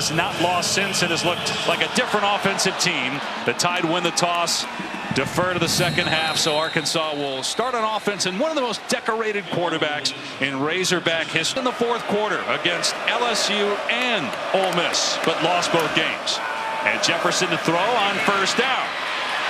has not lost since and has looked like a different offensive team. The Tide win the toss, defer to the second half, so Arkansas will start on offense and one of the most decorated quarterbacks in Razorback history in the fourth quarter against LSU and Ole Miss, but lost both games. And Jefferson to throw on first down.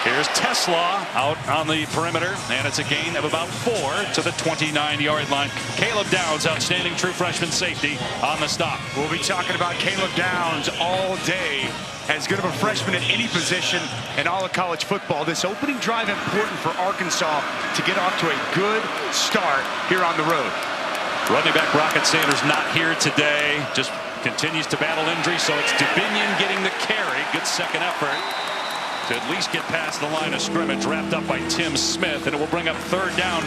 Here's Tesla out on the perimeter, and it's a gain of about 4 to the 29-yard line. Caleb Downs, outstanding true freshman safety, on the stop. We'll be talking about Caleb Downs all day. As good of a freshman at any position in all of college football. This opening drive important for Arkansas to get off to a good start here on the road. Running back Rocket Sanders not here today. Just continues to battle injury, so it's Dubinion getting the carry. Good second effort to at least get past the line of scrimmage, wrapped up by Tim Smith, and it will bring up third down.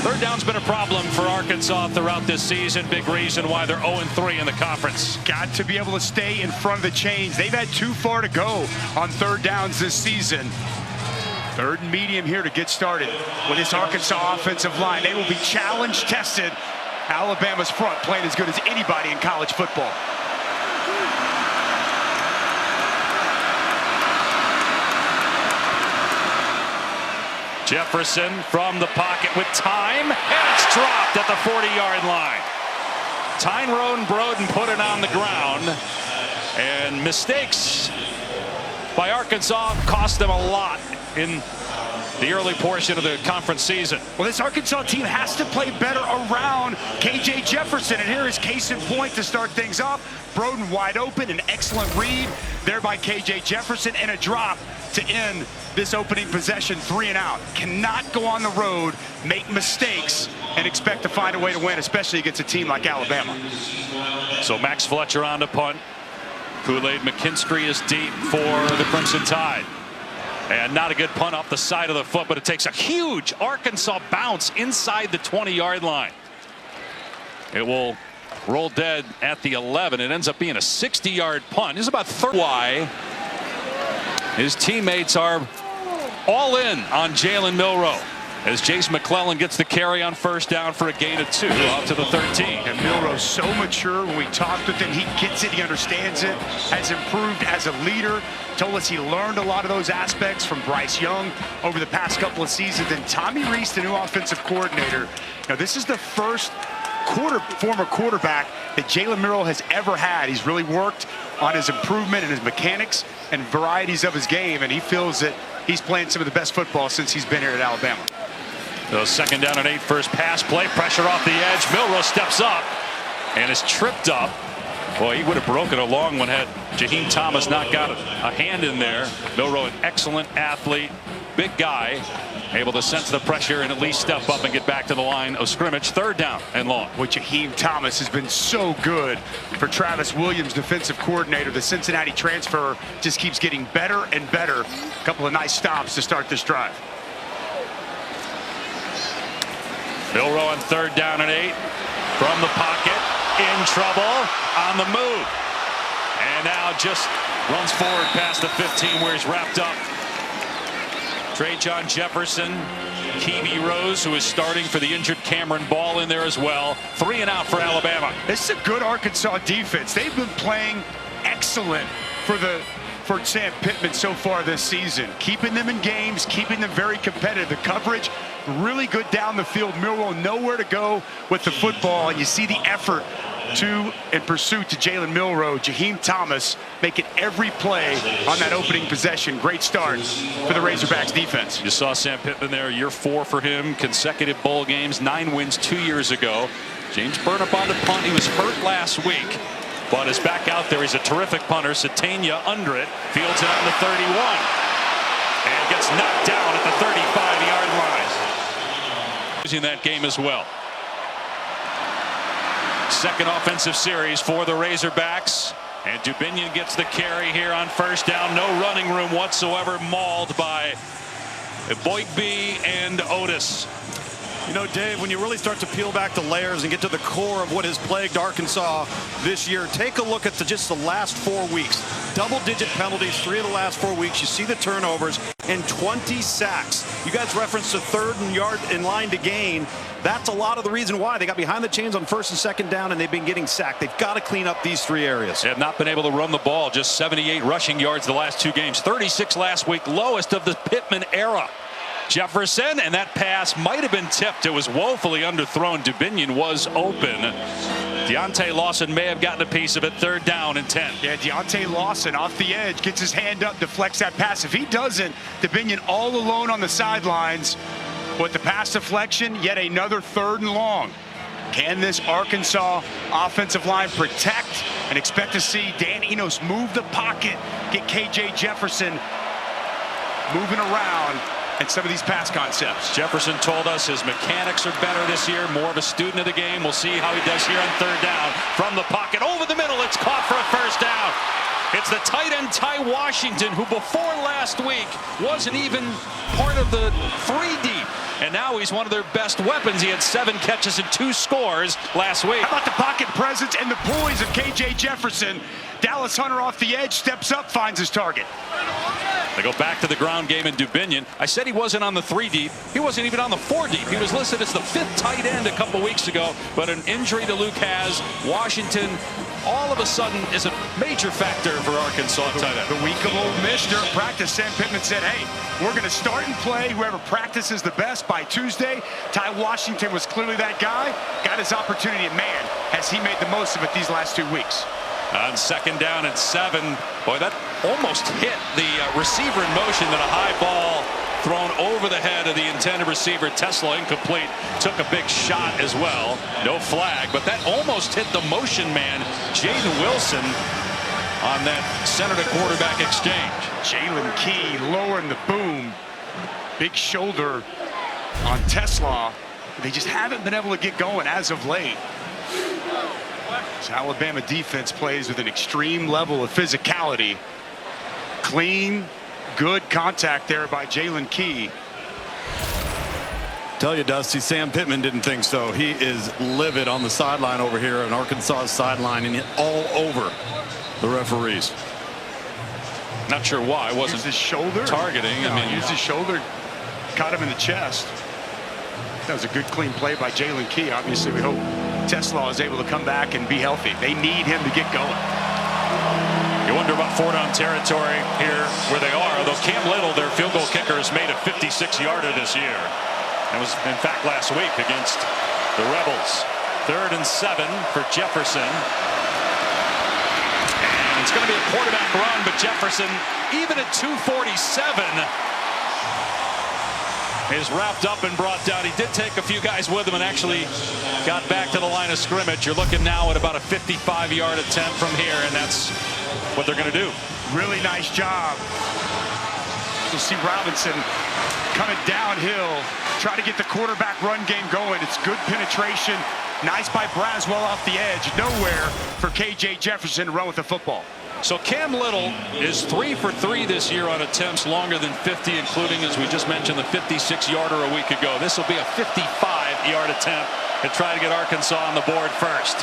Third down's been a problem for Arkansas throughout this season. Big reason why they're 0-3 in the conference. Got to be able to stay in front of the chains. They've had too far to go on third downs this season. Third and medium here to get started with this Arkansas offensive line. They will be challenge tested. Alabama's front playing as good as anybody in college football. Jefferson from the pocket with time, and it's dropped at the 40-yard line. Tyrone Broden put it on the ground, and mistakes by Arkansas cost them a lot in the early portion of the conference season. Well, this Arkansas team has to play better around KJ Jefferson, and here is case in point to start things off. Broden wide open, an excellent read there by KJ Jefferson, and a drop to end this opening possession. 3 and out. Cannot go on the road, make mistakes, and expect to find a way to win, especially against a team like Alabama. So Max Fletcher on to punt. Kool-Aid McKinstry is deep for the Crimson Tide. And not a good punt off the side of the foot, but it takes a huge Arkansas bounce inside the 20-yard line. It will roll dead at the 11. It ends up being a 60-yard punt. This is about 30. Why his teammates are all in on Jalen Milroe as Jace McClellan gets the carry on first down for a gain of 2 out to the 13. And Milroe's so mature. When we talked with him, he gets it, he understands it, has improved as a leader. Told us he learned a lot of those aspects from Bryce Young over the past couple of seasons. And Tommy Reese, the new offensive coordinator, now this is the first former quarterback that Jalen Milroe has ever had. He's really worked on his improvement and his mechanics and varieties of his game, and he feels that he's playing some of the best football since he's been here at Alabama. So second down and 8, first pass play, pressure off the edge. Milroe steps up and is tripped up. Boy, he would have broken a long one had Jaheim Thomas not got a hand in there. Milroe, an excellent athlete, big guy, able to sense the pressure and at least step up and get back to the line of scrimmage. Third down and long. Well, Jaheim Thomas has been so good for Travis Williams, defensive coordinator. The Cincinnati transfer just keeps getting better and better. A couple of nice stops to start this drive. Milroe on third down and 8 from the pocket, in trouble, on the move, and now just runs forward past the 15 where he's wrapped up. Trajan Jefferson, Kiwi Rose, who is starting for the injured Cameron Ball, in there as well. 3 and out for Alabama. This is a good Arkansas defense. They've been playing excellent for Sam Pittman so far this season, keeping them in games, keeping them very competitive. The coverage really good down the field. Milroe nowhere to go with the football, and you see the effort in pursuit to Jalen Milroe. Jaheim Thomas making every play on that opening possession. Great start for the Razorbacks defense. You saw Sam Pittman there, year 4 for him, consecutive bowl games, 9 wins 2 years ago. James Burnap on the punt. He was hurt last week, but is back out there. He's a terrific punter. Satania under it, fields it on the 31, and gets knocked down at the 35-yard line. Using that game as well. Second offensive series for the Razorbacks, and Dubinion gets the carry here on first down. No running room whatsoever, mauled by Boygby and Otis. You know, Dave, when you really start to peel back the layers and get to the core of what has plagued Arkansas this year, take a look at just the last 4 weeks. Double-digit penalties, 3 of the last 4 weeks. You see the turnovers and 20 sacks. You guys referenced the 3rd and yard in line to gain. That's a lot of the reason why they got behind the chains on 1st and 2nd down, and they've been getting sacked. They've got to clean up these 3 areas. They have not been able to run the ball. Just 78 rushing yards the last 2 games. 36 last week, lowest of the Pittman era. Jefferson, and that pass might have been tipped. It was woefully underthrown. Dubinion was open. Deontay Lawson may have gotten a piece of it. 3rd down and 10. Yeah, Deontay Lawson off the edge, gets his hand up, deflects that pass. If he doesn't, Dubinion all alone on the sidelines with the pass deflection, yet another 3rd and long. Can this Arkansas offensive line protect and expect to see Dan Enos move the pocket, get KJ Jefferson moving around and some of these pass concepts? Jefferson told us his mechanics are better this year, more of a student of the game. We'll see how he does here on 3rd down. From the pocket, over the middle, it's caught for a 1st down. It's the tight end Ty Washington, who before last week wasn't even part of the 3 deep. And now he's one of their best weapons. He had 7 catches and 2 scores last week. How about the pocket presence and the poise of KJ Jefferson? Dallas Hunter off the edge, steps up, finds his target. They go back to the ground game in Dubinion. I said he wasn't on the 3 deep. He wasn't even on the 4 deep. He was listed as the 5th tight end a couple weeks ago, but an injury to Luke has. Washington all of a sudden is a major factor for Arkansas tight end. The week of Ole Miss during practice, Sam Pittman said, hey, we're going to start and play whoever practices the best by Tuesday. Ty Washington was clearly that guy. Got his opportunity, and man, has he made the most of it these last 2 weeks. On 2nd down and 7, boy, that almost hit the receiver in motion. That a high ball thrown over the head of the intended receiver. Tesla incomplete, took a big shot as well. No flag, but that almost hit the motion man, Jaden Wilson, on that center to quarterback exchange. Jalen Key lowering the boom. Big shoulder on Tesla. They just haven't been able to get going as of late. This Alabama defense plays with an extreme level of physicality. Clean, good contact there by Jalen Key. Tell you, Dusty, Sam Pittman didn't think so. He is livid on the sideline over here on Arkansas sideline and all over the referees. Not sure why. Wasn't used his shoulder targeting. No, I mean, used his shoulder, caught him in the chest. That was a good clean play by Jalen Key. Obviously, we hope Tesla is able to come back and be healthy. They need him to get going. You wonder about 4-down territory here where they are, although Cam Little, their field goal kicker, has made a 56-yarder this year. That was, in fact, last week against the Rebels. 3rd and 7 for Jefferson. And it's going to be a quarterback run, but Jefferson, even at 247, is wrapped up and brought down. He did take a few guys with him and actually got back to the line of scrimmage. You're looking now at about a 55-yard attempt from here, and that's what they're going to do. Really nice job. You'll see Robinson coming downhill, try to get the quarterback run game going. It's good penetration. Nice by Braswell off the edge. Nowhere for KJ Jefferson to run with the football. So Cam Little is 3 for 3 this year on attempts longer than 50, including, as we just mentioned, the 56-yarder a week ago. This will be a 55-yard attempt to try to get Arkansas on the board first.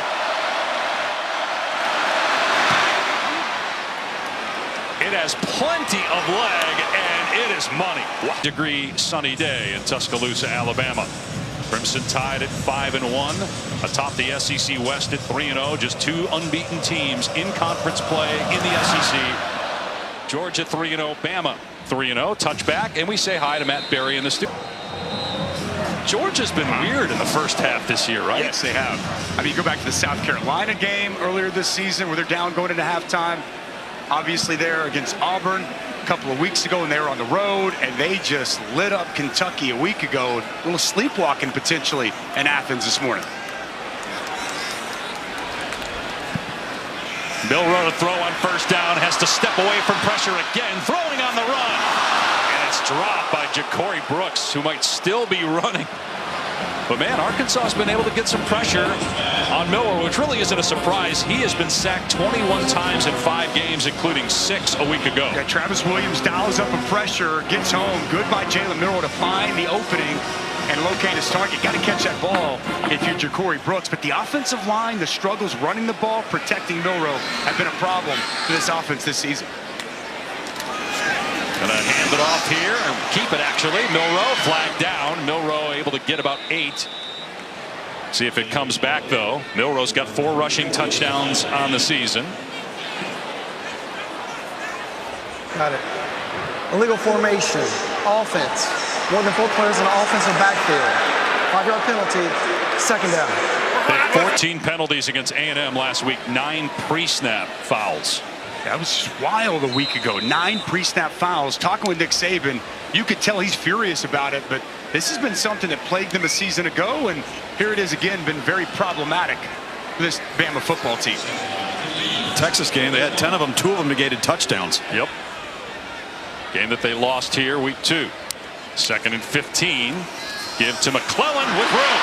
It has plenty of leg, and it is money. 1-degree sunny day in Tuscaloosa, Alabama. Crimson Tide at 5-1, atop the SEC West at 3-0. Just 2 unbeaten teams in conference play in the SEC. Georgia 3-0, Bama 3-0. Touchback, and we say hi to Matt Berry in the studio. Georgia's been weird in the first half this year, right? Yes, they have. I mean, you go back to the South Carolina game earlier this season where they're down going into halftime. Obviously, there against Auburn a couple of weeks ago, and they were on the road, and they just lit up Kentucky a week ago. A little sleepwalking potentially in Athens this morning. Milroe to throw on 1st down, has to step away from pressure again, throwing on the run. And it's dropped by Ja'Cory Brooks, who might still be running. But man, Arkansas has been able to get some pressure on Milroe, which really isn't a surprise. He has been sacked 21 times in 5 games, including 6 a week ago. Yeah, Travis Williams dials up a pressure, gets home. Good by Jalen Milroe to find the opening and locate his target. Got to catch that ball if you're Ja'Cory Brooks. But the offensive line, the struggles running the ball, protecting Milroe have been a problem for this offense this season. Gonna hand it off here and keep it actually. Milroe flagged down. Milroe able to get about 8. See if it comes back though. Milroe's got 4 rushing touchdowns on the season. Got it. Illegal formation, offense. More than 4 players in the offensive backfield. 5-yard penalty, second down. They had 14 penalties against A&M last week. 9 pre-snap fouls. That was just wild a week ago. 9 pre-snap fouls. Talking with Nick Saban, you could tell he's furious about it, but this has been something that plagued them a season ago, and here it is again, been very problematic for this Bama football team. Texas game, they had 10 of them, 2 of them negated touchdowns. Yep. Game that they lost here, week 2. 2nd and 15. Give to McClellan with room.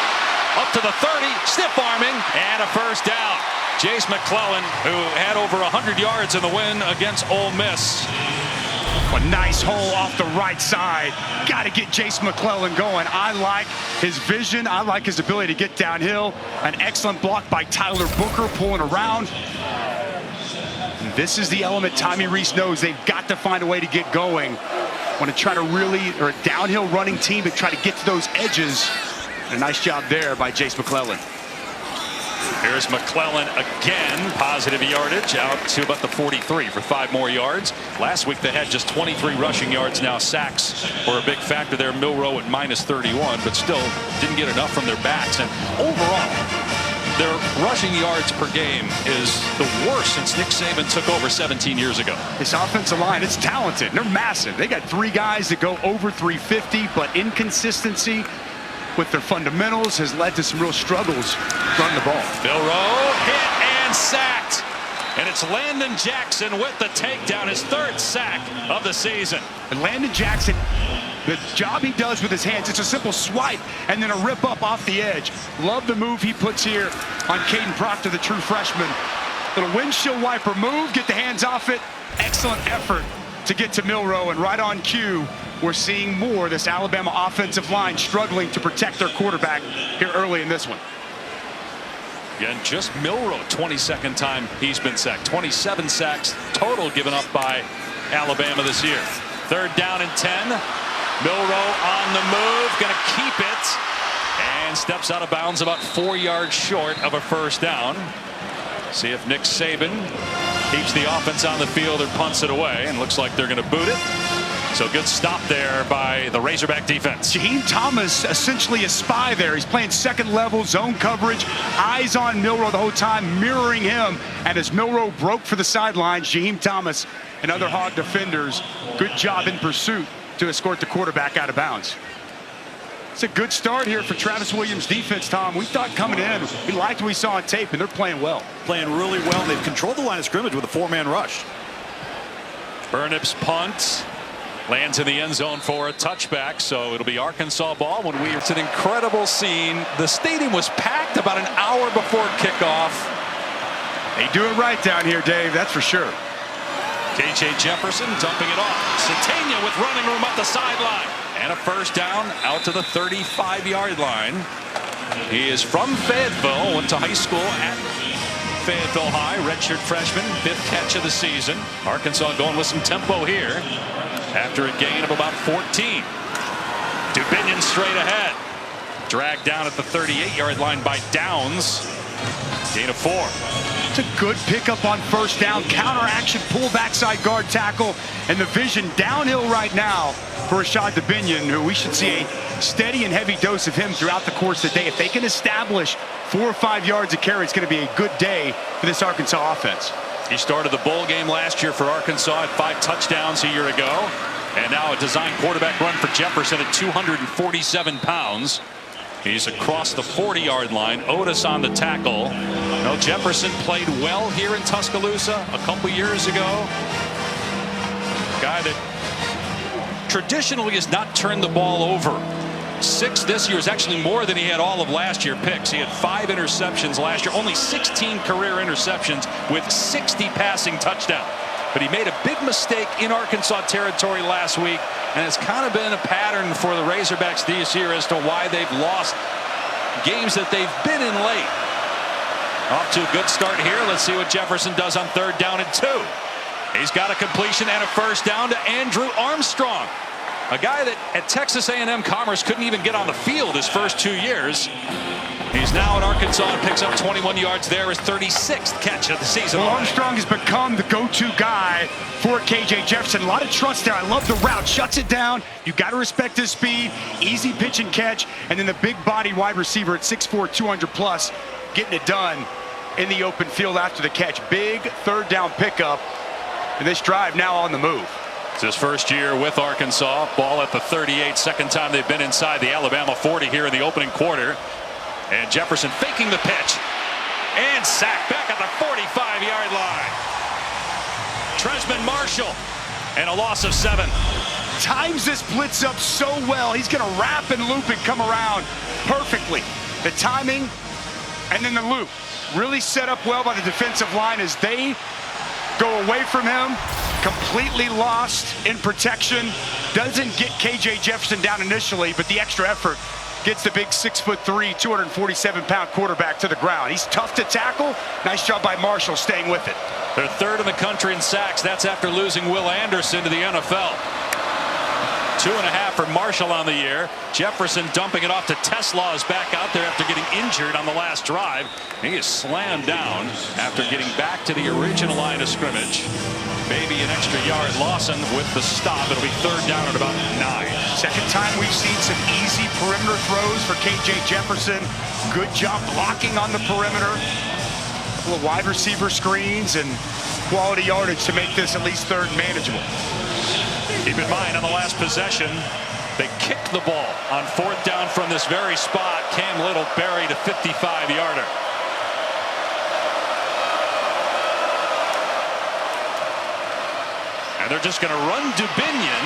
Up to the 30, stiff arming, and a first down. Jace McClellan, who had over 100 yards in the win against Ole Miss. A nice hole off the right side. Got to get Jace McClellan going. I like his vision. I like his ability to get downhill. An excellent block by Tyler Booker pulling around. This is the element Tommy Rees knows they've got to find a way to get going. Want to try to really, or a downhill running team to try to get to those edges. And a nice job there by Jace McClellan. Here's McClellan again. Positive yardage out to about the 43 for 5 more yards. Last week they had just 23 rushing yards. Now sacks were a big factor there. Milroe at -31, but still didn't get enough from their backs. And overall, their rushing yards per game is the worst since Nick Saban took over 17 years ago. This offensive line, it's talented. They're massive. They got 3 guys that go over 350, but inconsistency with their fundamentals has led to some real struggles running the ball. Milroe hit and sacked. And it's Landon Jackson with the takedown, his 3rd sack of the season. And Landon Jackson, the job he does with his hands, it's a simple swipe and then a rip up off the edge. Love the move he puts here on Caden Proctor, the true freshman. Little windshield wiper move, get the hands off it. Excellent effort to get to Milroe, and right on cue, we're seeing more of this Alabama offensive line struggling to protect their quarterback here early in this one. Again, just Milroe, 22nd time he's been sacked. 27 sacks total given up by Alabama this year. 3rd down and 10. Milroe on the move, going to keep it, and steps out of bounds about 4 yards short of a first down. See if Nick Saban keeps the offense on the field or punts it away, and looks like they're going to boot it. So good stop there by the Razorback defense. Jaheim Thomas, essentially a spy there. He's playing second level zone coverage, eyes on Milroe the whole time, mirroring him. And as Milroe broke for the sidelines, Jaheim Thomas and other Hog defenders, good job in pursuit to escort the quarterback out of bounds. It's a good start here for Travis Williams' defense, Tom. We thought coming in, we liked what we saw on tape, and they're playing well. Playing really well, and they've controlled the line of scrimmage with a 4-man rush. Burnip's punt lands in the end zone for a touchback, so it'll be Arkansas ball when we. It's an incredible scene. The stadium was packed about an hour before kickoff. They do it right down here, Dave, that's for sure. KJ Jefferson dumping it off. Satania with running room up the sideline. And a first down out to the 35-yard line. He is from Fayetteville, went to high school at Fayetteville High, redshirt freshman, 5th catch of the season. Arkansas going with some tempo here after a gain of about 14. Dubinion straight ahead. Dragged down at the 38-yard line by Downs. Gain of 4. It's a good pickup on first down. Counter action, pull backside guard tackle, and the vision downhill right now for Rashad Dubinion, who we should see a steady and heavy dose of him throughout the course of the day. If they can establish 4 or 5 yards a carry, it's going to be a good day for this Arkansas offense. He started the bowl game last year for Arkansas at 5 touchdowns a year ago. And now a design quarterback run for Jefferson at 247 pounds. He's across the 40-yard line. Otis on the tackle. No, Jefferson played well here in Tuscaloosa a couple years ago. Guy that traditionally has not turned the ball over. 6 this year is actually more than he had all of last year picks. He had 5 interceptions last year, only 16 career interceptions with 60 passing touchdowns. but he made a big mistake in Arkansas territory last week, and it's kind of been a pattern for the Razorbacks this year as to why they've lost games that they've been in late. Off to a good start here. Let's see what Jefferson does on 3rd down and 2. He's got a completion and a 1st down to Andrew Armstrong, a guy that at Texas A&M Commerce couldn't even get on the field his first 2 years. He's now at Arkansas and picks up 21 yards there, his 36th catch of the season. Well, Armstrong has become the go-to guy for KJ Jefferson. A lot of trust there. I love the route. Shuts it down. You got to respect his speed. Easy pitch and catch. And then the big body wide receiver at 6'4", 200 plus, getting it done in the open field after the catch. Big 3rd down pickup. And this drive now on the move. It's his first year with Arkansas. Ball at the 38. Second time they've been inside the Alabama 40 here in the opening quarter. And Jefferson faking the pitch. And sacked back at the 45-yard line. Tresman Marshall. And a loss of 7. Times this blitz up so well. He's going to wrap and loop and come around perfectly. The timing and then the loop really set up well by the defensive line as they go away from him. Completely lost in protection. Doesn't get KJ Jefferson down initially, but the extra effort gets the big 6'3", 247-pound quarterback to the ground. He's tough to tackle. Nice job by Marshall staying with it. They're 3rd in the country in sacks. That's after losing Will Anderson to the NFL. 2.5 for Marshall on the year. Jefferson dumping it off to Tesla is back out there after getting injured on the last drive. He is slammed down after getting back to the original line of scrimmage. Maybe an extra yard. Lawson with the stop. It'll be 3rd down at about 9. Second time we've seen some easy perimeter throws for KJ Jefferson. Good job blocking on the perimeter. A couple of wide receiver screens and quality yardage to make this at least 3rd manageable. Keep in mind on the last possession, they kicked the ball on 4th down from this very spot. Cam Little buried a 55-yarder. And they're just going to run Dubinion.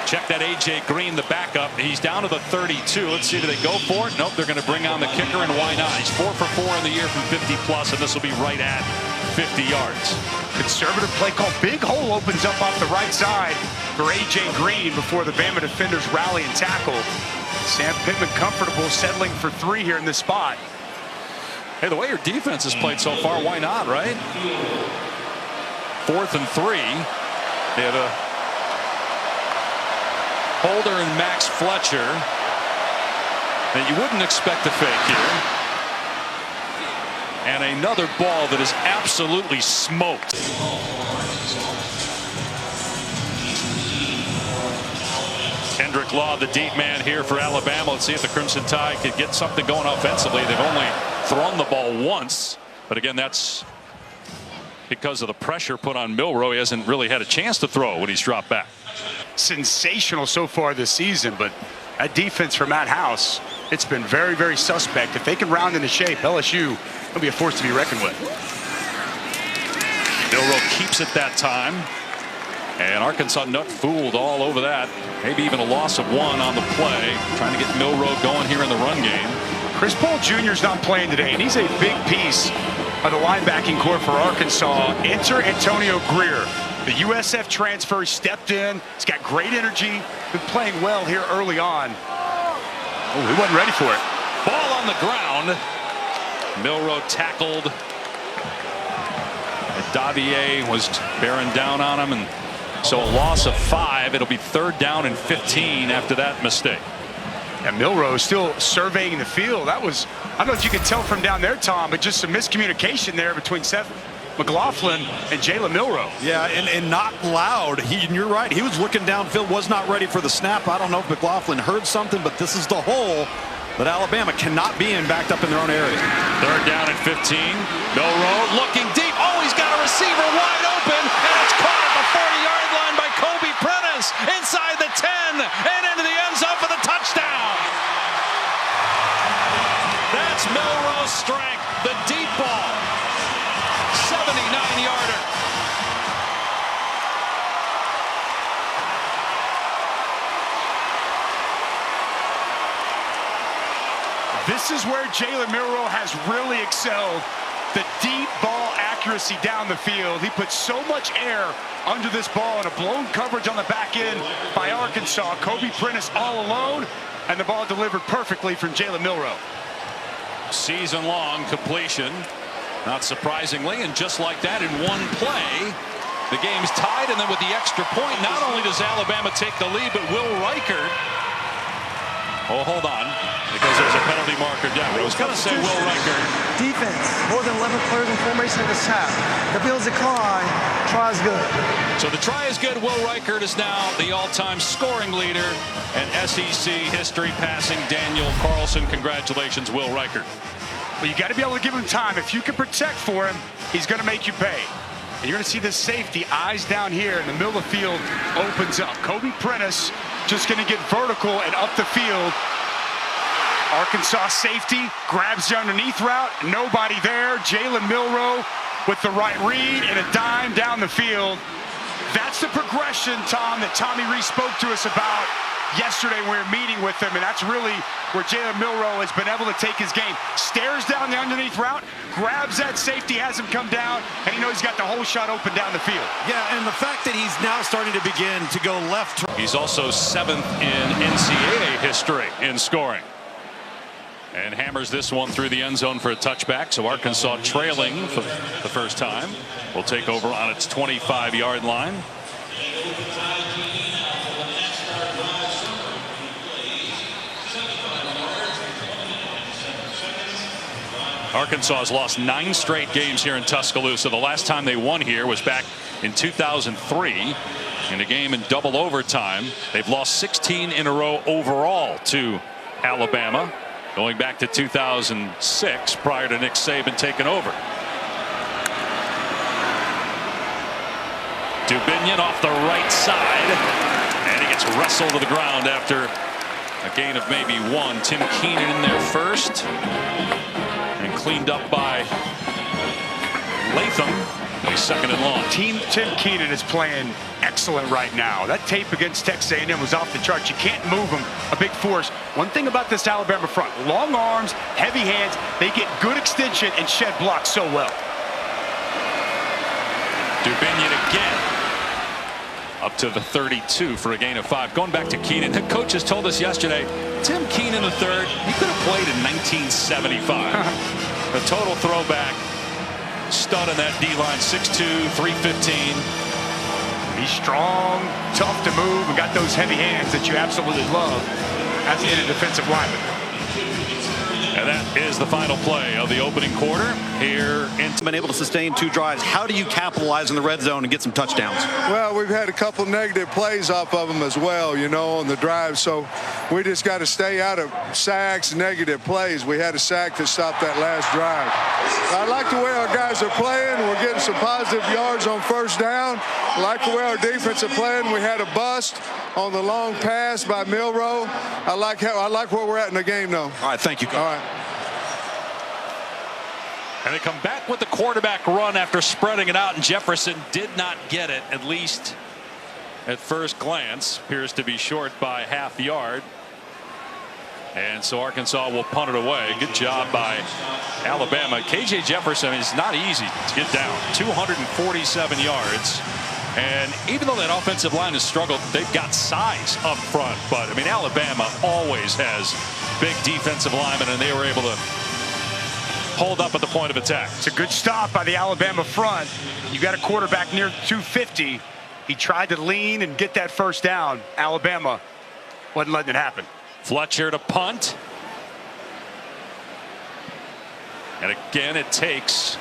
Check that A.J. Green, the backup. He's down to the 32. Let's see, do they go for it? Nope, they're going to bring on the kicker, and why not? He's 4 for 4 in the year from 50-plus, and this will be right at 50 yards. Conservative play call. Big hole opens up off the right side for A.J. Green before the Bama defenders rally and tackle. Sam Pittman comfortable, settling for 3 here in this spot. Hey, the way your defense has played so far, why not, right? 4th and 3. They have a Holder and Max Fletcher that you wouldn't expect to fake here. And another ball that is absolutely smoked. Kendrick Law, the deep man here for Alabama. Let's see if the Crimson Tide could get something going offensively. They've only thrown the ball once, but again, that's because of the pressure put on Milroe. He hasn't really had a chance to throw when he's dropped back. Sensational so far this season, but that defense for Matt House, it's been very, very suspect. If they can round into shape, LSU will be a force to be reckoned with. Milroe keeps it that time, and Arkansas not fooled all over that. Maybe even a loss of 1 on the play, trying to get Milroe going here in the run game. Chris Paul Jr. is not playing today, and he's a big piece of the linebacking core for Arkansas. Enter Antonio Greer. The USF transfer stepped in. He's got great energy. Been playing well here early on. Oh, he wasn't ready for it. Ball on the ground. Milroe tackled. Davier was bearing down on him, and so a loss of 5. It'll be 3rd down and 15 after that mistake. And Milroe still surveying the field. That was, I don't know if you can tell from down there, Tom, but just some miscommunication there between Seth McLaughlin and Jalen Milroe. Yeah, and not loud. And you're right. He was looking downfield, was not ready for the snap. I don't know if McLaughlin heard something, but this is the hole that Alabama cannot be in, backed up in their own area. 3rd down and 15. Milroe looking deep. Oh, he's got a receiver wide open, and it's caught at the 40-yard line by Kobe Prentice inside the 10 and into the end zone for the touchdown. That's Milroe's strength. The deep ball. 79-yarder. This is where Jalen Milroe has really excelled The deep ball accuracy down the field. He put so much air under this ball and a blown coverage on the back end by Arkansas. Kobe Prentice all alone, and the ball delivered perfectly from Jalen Milroe. Season-long completion, not surprisingly, and just like that, in one play, the game's tied. And then with the extra point, not only does Alabama take the lead, but Will Reichert. Oh, hold on, because there's a penalty marker down. I was going to say Will Reichert. Defense, more than 11 players in formation at the tap. The Bills decline, try is good. So the try is good. Will Reichert is now the all-time scoring leader and SEC history passing Daniel Carlson. Congratulations, Will Reichert. Well, you got to be able to give him time. If you can protect for him, he's going to make you pay. And you're going to see this safety, eyes down here in the middle of the field, opens up. Kobe Prentice just going to get vertical and up the field. Arkansas safety grabs the underneath route. Nobody there. Jalen Milroe with the right read and a dime down the field. That's the progression, Tom, that Tommy Rees spoke to us about yesterday when we were meeting with him, and that's really where Jalen Milroe has been able to take his game. Stares down the underneath route, grabs that safety, has him come down, and he knows he's got the whole shot open down the field. Yeah, and the fact that he's now starting to begin to go left. He's also 7th in NCAA history in scoring. And hammers this one through the end zone for a touchback. So Arkansas trailing for the first time will take over on its 25-yard line. Arkansas has lost 9 straight games here in Tuscaloosa. The last time they won here was back in 2003 in a game in double overtime. They've lost 16 in a row overall to Alabama, going back to 2006 prior to Nick Saban taking over. Dubinion off the right side, and he gets wrestled to the ground after a gain of maybe 1. Tim Keenan in there first, and cleaned up by Latham. He's 2nd and long. Tim Keenan is playing excellent right now. That tape against Texas A&M was off the charts. You can't move him, a big force. One thing about this Alabama front, long arms, heavy hands, they get good extension and shed blocks so well. Dubinion again. Up to the 32 for a gain of 5. Going back to Keenan, the coaches told us yesterday, Tim Keenan III, he could have played in 1975. The total throwback. Stud in that D-line, 6'2", 315. He's strong, tough to move, and got those heavy hands that you absolutely love as a defensive lineman. And that is the final play of the opening quarter here in. Been able to sustain 2 drives. How do you capitalize in the red zone and get some touchdowns? Well, we've had a couple negative plays off of them as well, you know, on the drive. So we just got to stay out of sacks, negative plays. We had a sack to stop that last drive. I like the way our guys are playing. We're getting some positive yards on first down. I like the way our defense are playing. We had a bust on the long pass by Milroe. I like where we're at in the game, though. All right, thank you. All right. And they come back with the quarterback run after spreading it out, and Jefferson did not get it, at least at first glance. Appears to be short by half yard. And so Arkansas will punt it away. Good job by Alabama. KJ Jefferson is not easy to get down. 247 yards. And even though that offensive line has struggled, they've got size up front. But, I mean, Alabama always has big defensive linemen, and they were able to hold up at the point of attack. It's a good stop by the Alabama front. You got a quarterback near 250. He tried to lean and get that first down. Alabama wasn't letting it happen. Fletcher to punt. And again, it takes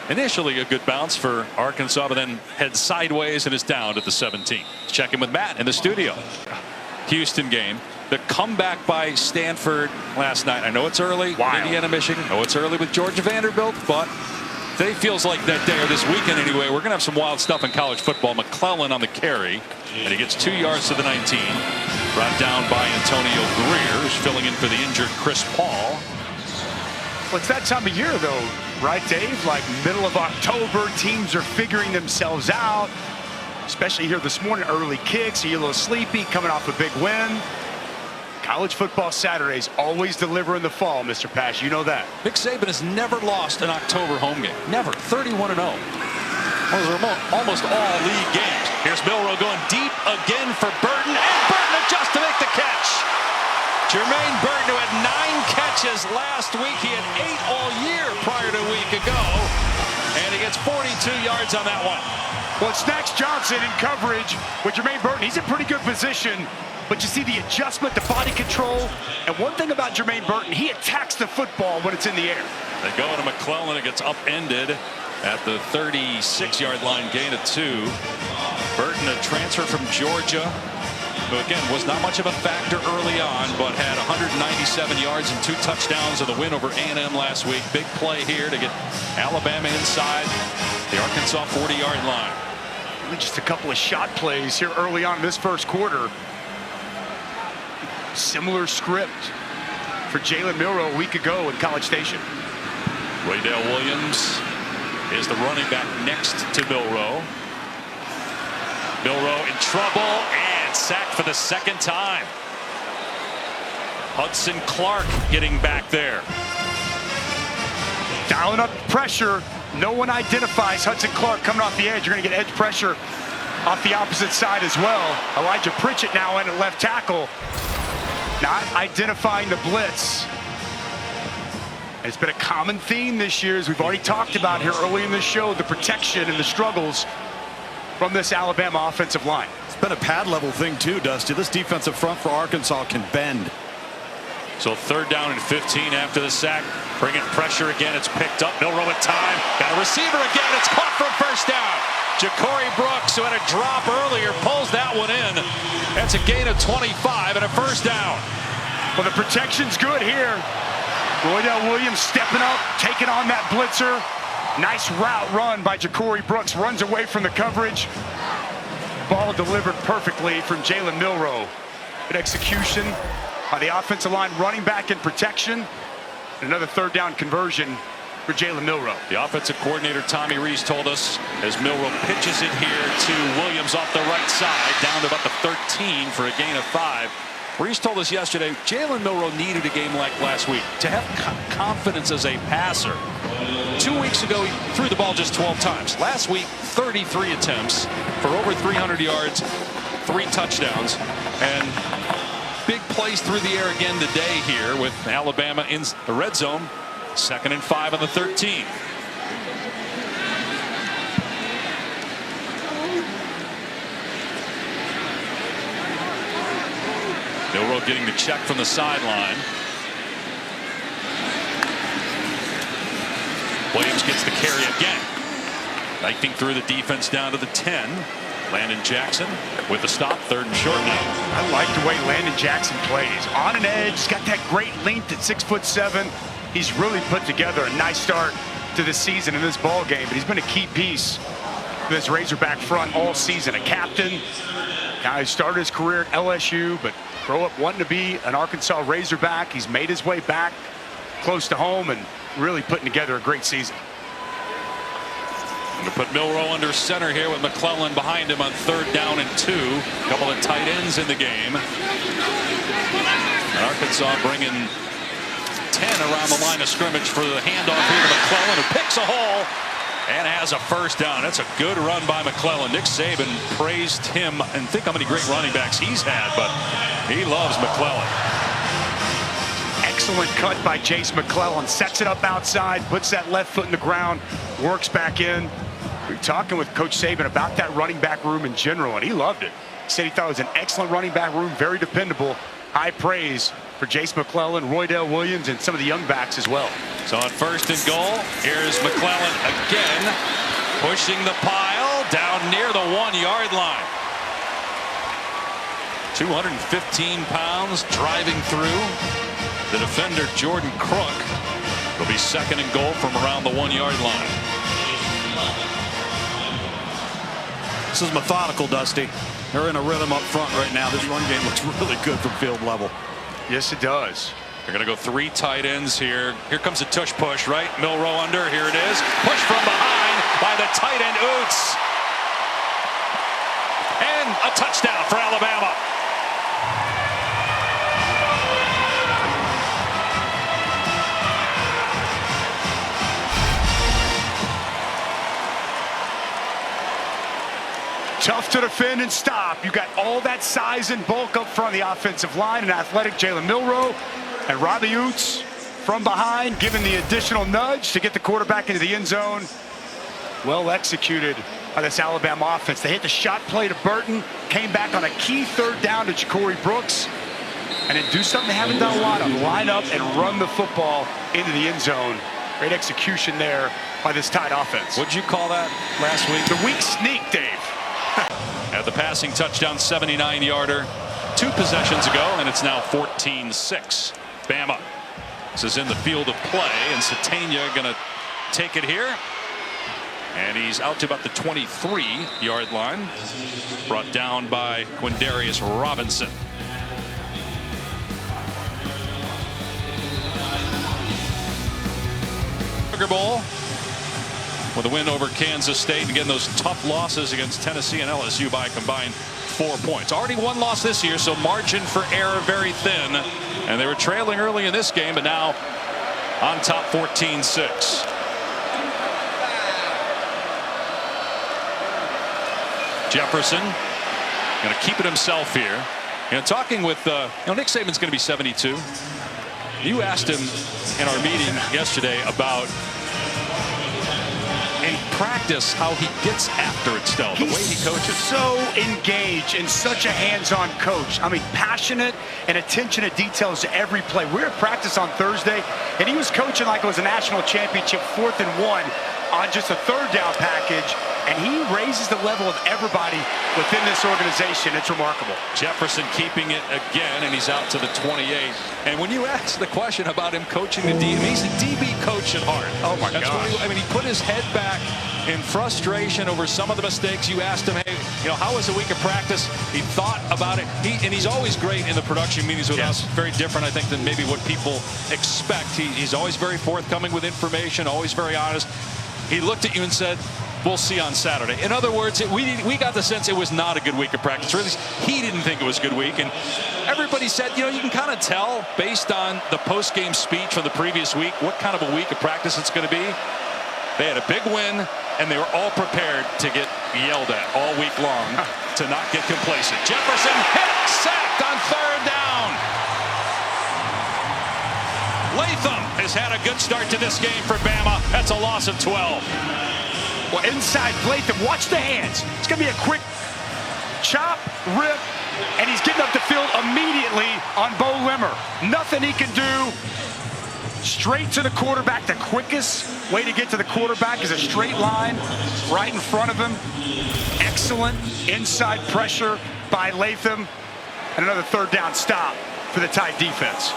initially a good bounce for Arkansas, but then heads sideways and is down at the 17. Check in with Matt in the studio. Houston game. The comeback by Stanford last night. I know it's early. Wild. Indiana, Michigan. I know it's early with Georgia Vanderbilt, but today feels like that day, or this weekend anyway. We're going to have some wild stuff in college football. McClellan on the carry, and he gets 2 yards to the 19. Brought down by Antonio Greer, who's filling in for the injured Chris Paul. Well, it's that time of year, though, right, Dave? Like middle of October, teams are figuring themselves out, especially here this morning. Early kicks, you're a little sleepy, coming off a big win. College football Saturdays always deliver in the fall, Mr. Pash. You know that. Nick Saban has never lost an October home game. Never. 31-0. Those are almost all league games. Here's Milroe going deep again for Burton, and Burton adjusts to make the catch. Jermaine Burton, who had 9 catches last week. He had 8 all year prior to a week ago, and he gets 42 yards on that one. Well, it's Snacks Johnson in coverage with Jermaine Burton. He's in pretty good position, but you see the adjustment, the body control, and one thing about Jermaine Burton, he attacks the football when it's in the air. They go to McClellan. It gets upended at the 36-yard line, gain of 2. Burton, a transfer from Georgia, who again was not much of a factor early on, but had 197 yards and 2 touchdowns in the win over A&M last week. Big play here to get Alabama inside the Arkansas 40-yard line. Just a couple of shot plays here early on in this first quarter. Similar script for Jalen Milroe a week ago in College Station. Raydell Williams is the running back next to Milroe. Milroe in trouble and sacked for the 2nd time. Hudson Clark getting back there. Dialing up pressure. No one identifies Hudson Clark coming off the edge. You're going to get edge pressure off the opposite side as well. Elijah Pritchett now in at left tackle. Not identifying the blitz. It's been a common theme this year, as we've already talked about here early in the show, the protection and the struggles from this Alabama offensive line. It's been a pad level thing too, Dusty. This defensive front for Arkansas can bend. So 3rd down and 15 after the sack. Bringing pressure again. It's picked up. Milroe with time. Got a receiver again. It's caught for 1st down. Ja'Cory Brooks, who had a drop earlier, pulls that one in. That's a gain of 25 and a 1st down. Well, the protection's good here. Raydell Williams stepping up, taking on that blitzer. Nice route run by Ja'Cory Brooks. Runs away from the coverage. Ball delivered perfectly from Jalen Milroe. Good execution by the offensive line, running back in protection. Another 3rd down conversion for Jalen Milroe. The offensive coordinator, Tommy Rees, told us as Milroe pitches it here to Williams off the right side, down to about the 13 for a gain of 5. Rees told us yesterday, Jalen Milroe needed a game like last week to have confidence as a passer. 2 weeks ago, he threw the ball just 12 times. Last week, 33 attempts for over 300 yards, 3 touchdowns, and big plays through the air again today here with Alabama in the red zone. 2nd and 5 on the 13. Milroe getting the check from the sideline. Williams gets the carry again. Knifing through the defense down to the 10. Landon Jackson with the stop, 3rd and short now. I like the way Landon Jackson plays. On an edge, he's got that great length at 6'7". He's really put together a nice start to the season in this ball game, but he's been a key piece for this Razorback front all season. A captain, guy who started his career at LSU, but grew up wanting to be an Arkansas Razorback. He's made his way back close to home and really putting together a great season. To put Milroe under center here with McClellan behind him on 3rd down and 2. A couple of tight ends in the game. And Arkansas bringing 10 around the line of scrimmage for the handoff here to McClellan, who picks a hole and has a 1st down. That's a good run by McClellan. Nick Saban praised him, and think how many great running backs he's had, but he loves McClellan. Excellent cut by Jace McClellan. Sets it up outside, puts that left foot in the ground, works back in. We were talking with Coach Saban about that running back room in general, and he loved it. He said he thought it was an excellent running back room, very dependable. High praise for Jace McClellan, Raydell Williams, and some of the young backs as well. So on 1st and goal, here's McClellan again, pushing the pile down near the 1-yard line. 215 pounds driving through. The defender, Jordan Crook, will be 2nd and goal from around the 1-yard line. This is methodical, Dusty. They're in a rhythm up front right now. This run game looks really good from field level. Yes, it does. They're going to go 3 tight ends here. Here comes a tush push, right? Milroe under. Here it is. Push from behind by the tight end, Oots. And a touchdown for Alabama. Tough to defend and stop. You got all that size and bulk up front of the offensive line, and athletic Jalen Milroe and Robbie Oots from behind, giving the additional nudge to get the quarterback into the end zone. Well executed by this Alabama offense. They hit the shot play to Burton, came back on a key third down to Ja'Cory Brooks, and then do something they haven't done a lot of, line up and run the football into the end zone. Great execution there by this Tide offense. What'd you call that last week? The weak sneak, Dave. At the passing touchdown, 79-yarder 2 possessions ago, and it's now 14-6. Bama. This is in the field of play, and Satania going to take it here. And he's out to about the 23-yard line. Brought down by Quindarius Robinson. Sugar Bowl with a win over Kansas State. Again, those tough losses against Tennessee and LSU by a combined 4 points. Already 1 loss this year, so margin for error very thin. And they were trailing early in this game, but now on top 14-6. Jefferson going to keep it himself here. You know, talking with Nick Saban's going to be 72. You asked him in our meeting yesterday about in practice how he gets after it still, the way he coaches. So engaged and such a hands-on coach. I mean, passionate and attention to details to every play. We were at practice on Thursday, and he was coaching like it was a national championship, 4th and 1 on just a 3rd down package. And he raises the level of everybody within this organization. It's remarkable. Jefferson keeping it again, and he's out to the 28. And when you ask the question about him coaching the DB, he's a DB coach at heart. Oh my God! I mean, he put his head back in frustration over some of the mistakes. You asked him, hey, how was the week of practice? He thought about it. And he's always great in the production meetings with us. Very different, I think, than maybe what people expect. He's always very forthcoming with information, always very honest. He looked at you and said, we'll see on Saturday. In other words, we got the sense it was not a good week of practice. Or at least he didn't think it was a good week. And everybody said, you can kind of tell based on the post-game speech from the previous week what kind of a week of practice it's going to be. They had a big win, and they were all prepared to get yelled at all week long to not get complacent. Jefferson hit, sacked on 3rd down. Latham has had a good start to this game for Bama. That's a loss of 12. Well, inside Latham, watch the hands. It's going to be a quick chop, rip, and he's getting up the field immediately on Bo Limmer. Nothing he can do. Straight to the quarterback. The quickest way to get to the quarterback is a straight line right in front of him. Excellent inside pressure by Latham. And another 3rd down stop for the Tide defense.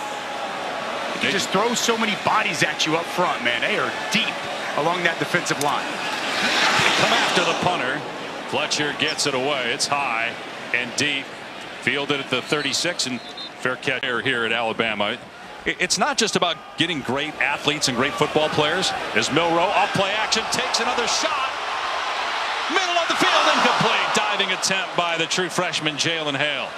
They just throw so many bodies at you up front, man. They are deep along that defensive line. Come after the punter. Fletcher gets it away. It's high and deep. Fielded at the 36, and fair catch here at Alabama. It's not just about getting great athletes and great football players. As Milroe off play action takes another shot. Middle of the field, incomplete. Diving attempt by the true freshman Jalen Hale.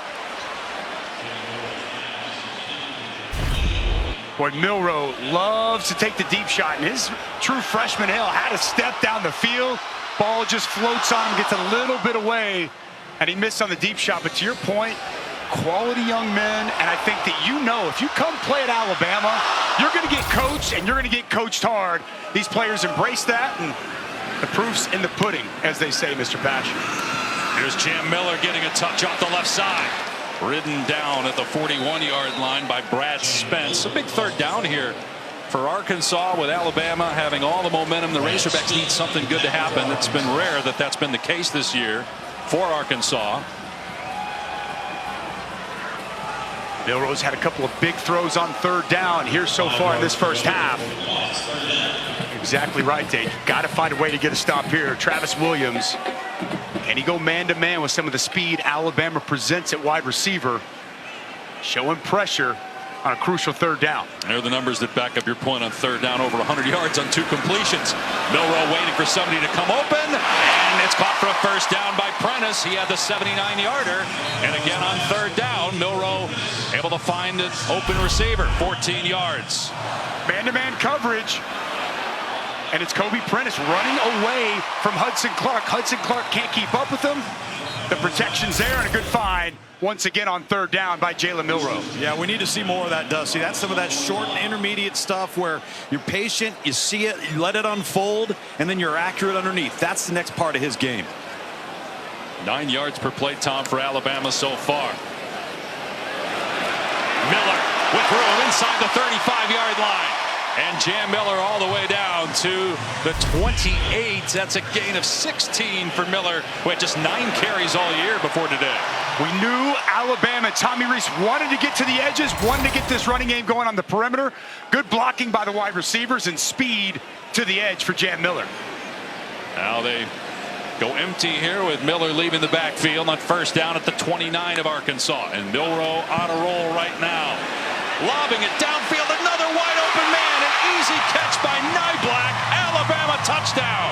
Boy, Milroe loves to take the deep shot, and his true freshman Hale had to step down the field. Ball just floats on him, gets a little bit away, and he missed on the deep shot. But to your point, quality young men, and I think that if you come play at Alabama, you're going to get coached, and you're going to get coached hard. These players embrace that, and the proof's in the pudding, as they say, Mr. Pash. Here's Jam Miller getting a touch off the left side. Ridden down at the 41-yard line by Brad Spence. A big 3rd down here for Arkansas, with Alabama having all the momentum. The Razorbacks need something good to happen. It's been rare that that's been the case this year for Arkansas. Milroe's had a couple of big throws on 3rd down here so far in this first half. Exactly right, Dave. Got to find a way to get a stop here. Travis Williams. Can he go man-to-man with some of the speed Alabama presents at wide receiver? Showing pressure on a crucial 3rd down. There are the numbers that back up your point on 3rd down. Over 100 yards on 2 completions. Milroe waiting for somebody to come open. And it's caught for a 1st down by Prentice. He had the 79-yarder. And again on 3rd down, Milroe able to find an open receiver. 14 yards. Man-to-man coverage. and it's Kobe Prentice running away from Hudson Clark. Hudson Clark can't keep up with him. The protection's there, and a good find once again on third down by Jalen Milroe. Yeah, we need to see more of that, Dusty. That's some of that short and intermediate stuff where you're patient, you see it, you let it unfold, and then you're accurate underneath. That's the next part of his game. 9 yards per play, Tom, for Alabama so far. Miller with room inside the 35-yard line. And Jam Miller all the way down to the 28. That's a gain of 16 for Miller, who had just 9 carries all year before today. We knew Alabama, Tommy Rees wanted to get to the edges, wanted to get this running game going on the perimeter. Good blocking by the wide receivers and speed to the edge for Jam Miller. Now they go empty here with Miller leaving the backfield on first down at the 29 of Arkansas. And Milroe on a roll right now. Lobbing it downfield, another wide open man. An easy catch by Nyblack. Alabama touchdown.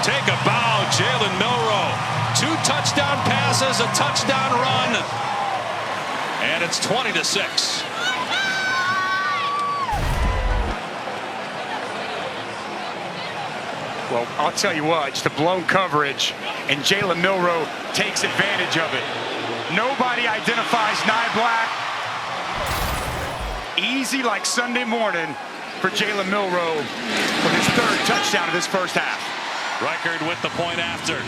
Take a bow, Jalen Milroe. 2 touchdown passes, a touchdown run. And it's 20-6. Well, I'll tell you what, just a blown coverage, and Jalen Milroe takes advantage of it. Nobody identifies Nyblack. Easy like Sunday morning for Jalen Milroe with his 3rd touchdown of this first half. Record with the point after.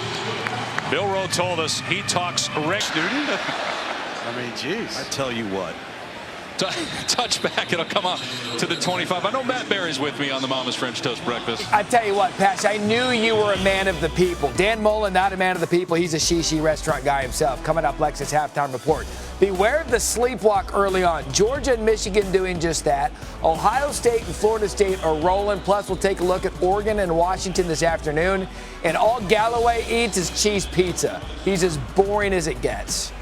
Milroe told us he talks Rick. I mean, geez. I tell you what. Touchback, it'll come up to the 25. I know Matt Barry's with me on the Mama's French Toast Breakfast. I tell you what, Patch, I knew you were a man of the people. Dan Mullen, not a man of the people. He's a Shishi restaurant guy himself. Coming up, Lex's halftime report. Beware of the sleepwalk early on. Georgia and Michigan doing just that. Ohio State and Florida State are rolling. Plus, we'll take a look at Oregon and Washington this afternoon. And all Galloway eats is cheese pizza. He's as boring as it gets.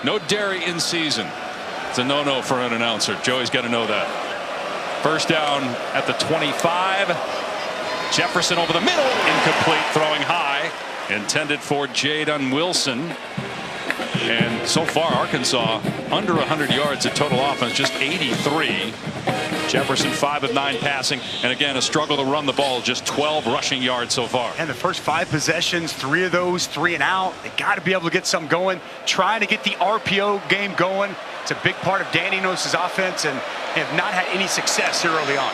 No dairy in season. It's a no-no for an announcer. Joey's got to know that. First down at the 25. Jefferson over the middle. Incomplete, throwing high. Intended for Jaden Wilson. And so far, Arkansas under 100 yards at total offense, just 83. Jefferson 5 of 9 passing, and again a struggle to run the ball, just 12 rushing yards so far. And the first 5 possessions, 3 of those 3 and out. They got to be able to get something going, trying to get the RPO game going. It's a big part of Danny Enos's offense, and they have not had any success here early on.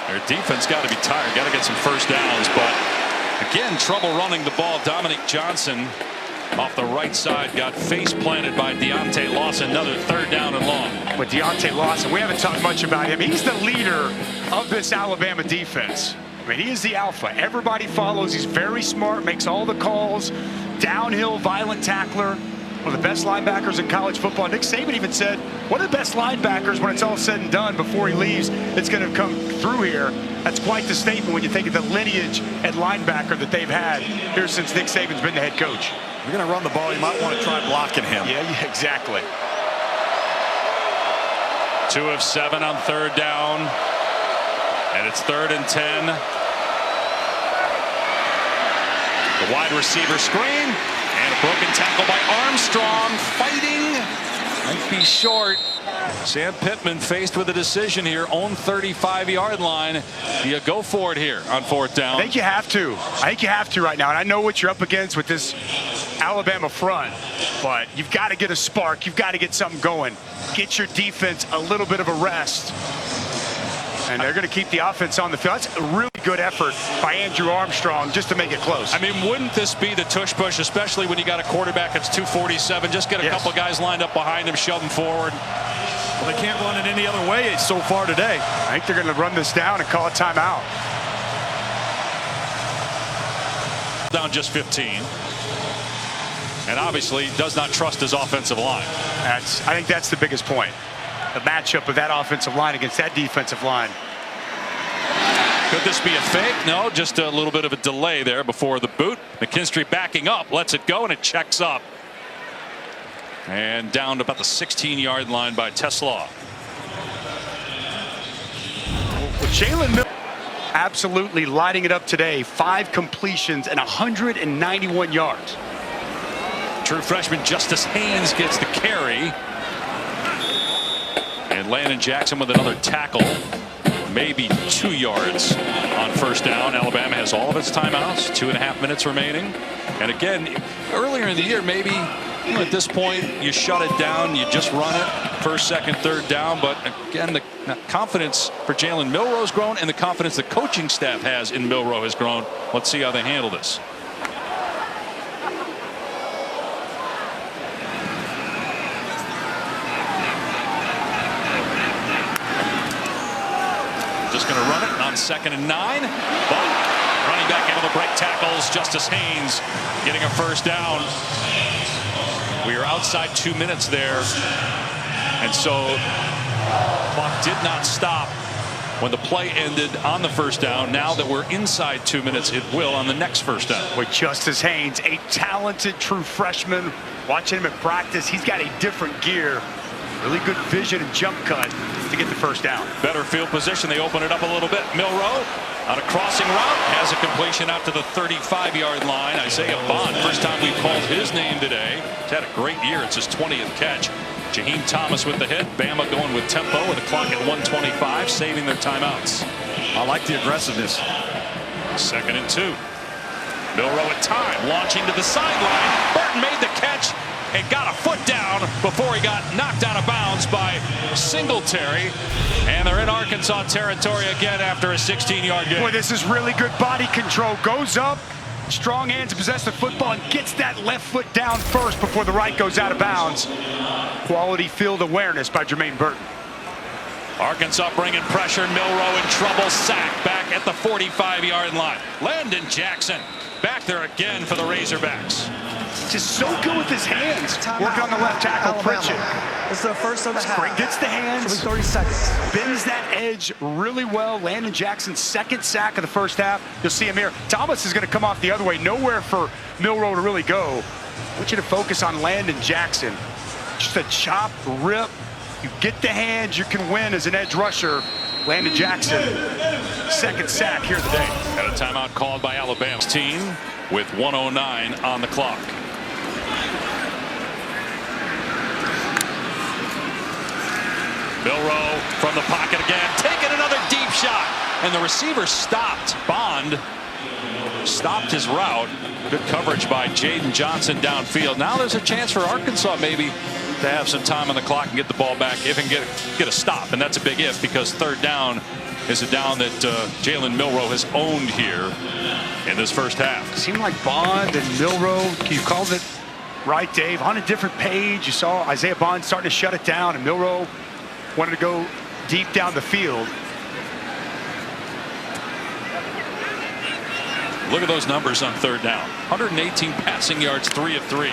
Their defense got to be tired, got to get some first downs, but again trouble running the ball. Dominic Johnson off the right side got face planted by Deontay Lawson. Another 3rd down and long. With Deontay Lawson, we haven't talked much about him. He's the leader of this Alabama defense. I mean, he is the alpha. Everybody follows. He's very smart, makes all the calls. Downhill, violent tackler. One of the best linebackers in college football. Nick Saban even said, one of the best linebackers when it's all said and done before he leaves, it's going to come through here. That's quite the statement when you think of the lineage at linebacker that they've had here since Nick Saban's been the head coach. If you're going to run the ball, you might want to try blocking him. Yeah, exactly. 2 of 7 on 3rd down. And it's 3rd and 10. The wide receiver screen. And a broken tackle by Armstrong. Fighting. Might be short. Sam Pittman faced with a decision here. Own 35-yard line. Do you go for it here on 4th down? I think you have to. I think you have to right now. And I know what you're up against with this Alabama front. But you've got to get a spark. You've got to get something going. Get your defense a little bit of a rest. And they're going to keep the offense on the field. That's a really good effort by Andrew Armstrong just to make it close. I mean, wouldn't this be the tush push, especially when you got a quarterback that's 247? Just get a couple guys lined up behind him, shove them forward. Well, they can't run it any other way so far today. I think they're going to run this down and call a timeout. Down just 15. And obviously does not trust his offensive line. I think that's the biggest point. The matchup of that offensive line against that defensive line. Could this be a fake? No, just a little bit of a delay there before the boot. McKinstry backing up, lets it go, and it checks up. And down to about the 16-yard line by Teslaw. Well, Jalen Milroe absolutely lighting it up today. 5 completions and 191 yards. True freshman Justice Haynes gets the carry. And Landon Jackson with another tackle. Maybe 2 yards on first down. Alabama has all of its timeouts. 2.5 minutes remaining. And again, earlier in the year, maybe at this point you shut it down, you just run it first, second, third down. But again, the confidence for Jalen Milroe has grown, and the confidence the coaching staff has in Milroe has grown. Let's see how they handle this. Just going to run it on 2nd and 9, but running back able to break tackles. Justice Haynes getting a first down. We are outside 2 minutes there, and so clock did not stop when the play ended on the first down. Now that we're inside 2 minutes, it will on the next first down. With Justice Haynes, a talented true freshman. Watching him at practice, he's got a different gear. Really good vision and jump cut to get the first down. Better field position. They open it up a little bit. Milroe on a crossing route has a completion out to the 35-yard line. Isaiah Bond, first time we've called his name today. He's had a great year. It's his 20th catch. Jaheim Thomas with the hit. Bama going with tempo with the clock at 1:25, saving their timeouts. I like the aggressiveness. 2nd and 2. Milroe at time, launching to the sideline. Burton made the catch and got a foot down before he got knocked out of bounds by Singletary. And they're in Arkansas territory again after a 16-yard gain. Boy, this is really good body control. Goes up, strong hands to possess the football, and gets that left foot down first before the right goes out of bounds. Quality field awareness by Jermaine Burton. Arkansas bringing pressure. Milroe in trouble. Sack back at the 45-yard line. Landon Jackson back there again for the Razorbacks. Just so good with his hands. Working on the left tackle, Pritchett. This is the first of the half. Great. Gets the hands. 30 seconds. Bends that edge really well. Landon Jackson's 2nd sack of the first half. You'll see him here. Thomas is going to come off the other way. Nowhere for Milroe to really go. I want you to focus on Landon Jackson. Just a chop, rip. You get the hands, you can win as an edge rusher. Landon Jackson, 2nd sack here today. Got a timeout called by Alabama's team with 1:09 on the clock. Milroe from the pocket again, taking another deep shot, and the receiver stopped. Bond stopped his route. Good coverage by Jaden Johnson downfield. Now there's a chance for Arkansas maybe to have some time on the clock and get the ball back if and get a stop, and that's a big if, because 3rd down is a down that Jalen Milroe has owned here in this first half. Seemed like Bond and Milroe, you called it right, Dave, on a different page. You saw Isaiah Bond starting to shut it down, and Milroe wanted to go deep down the field. Look at those numbers on 3rd down. 118 passing yards, 3 of 3.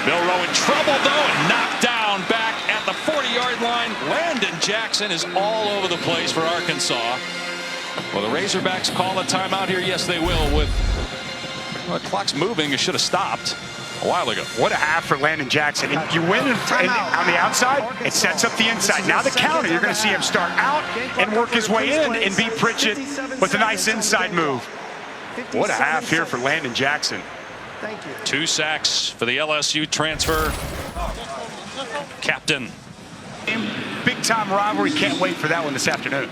Milroe in trouble, though, and knocked down back at the 40-yard line. Landon Jackson is all over the place for Arkansas. Well, the Razorbacks call a timeout here. Yes, they will. With the clock's moving, it should have stopped a while ago. What a half for Landon Jackson. And you win on the outside, it sets up the inside. Now the counter, you're going to see him start out and work his way in and beat Pritchett with a nice inside move. What a half here for Landon Jackson. Thank you. 2 sacks for the LSU transfer captain. Big time rivalry. Can't wait for that one this afternoon.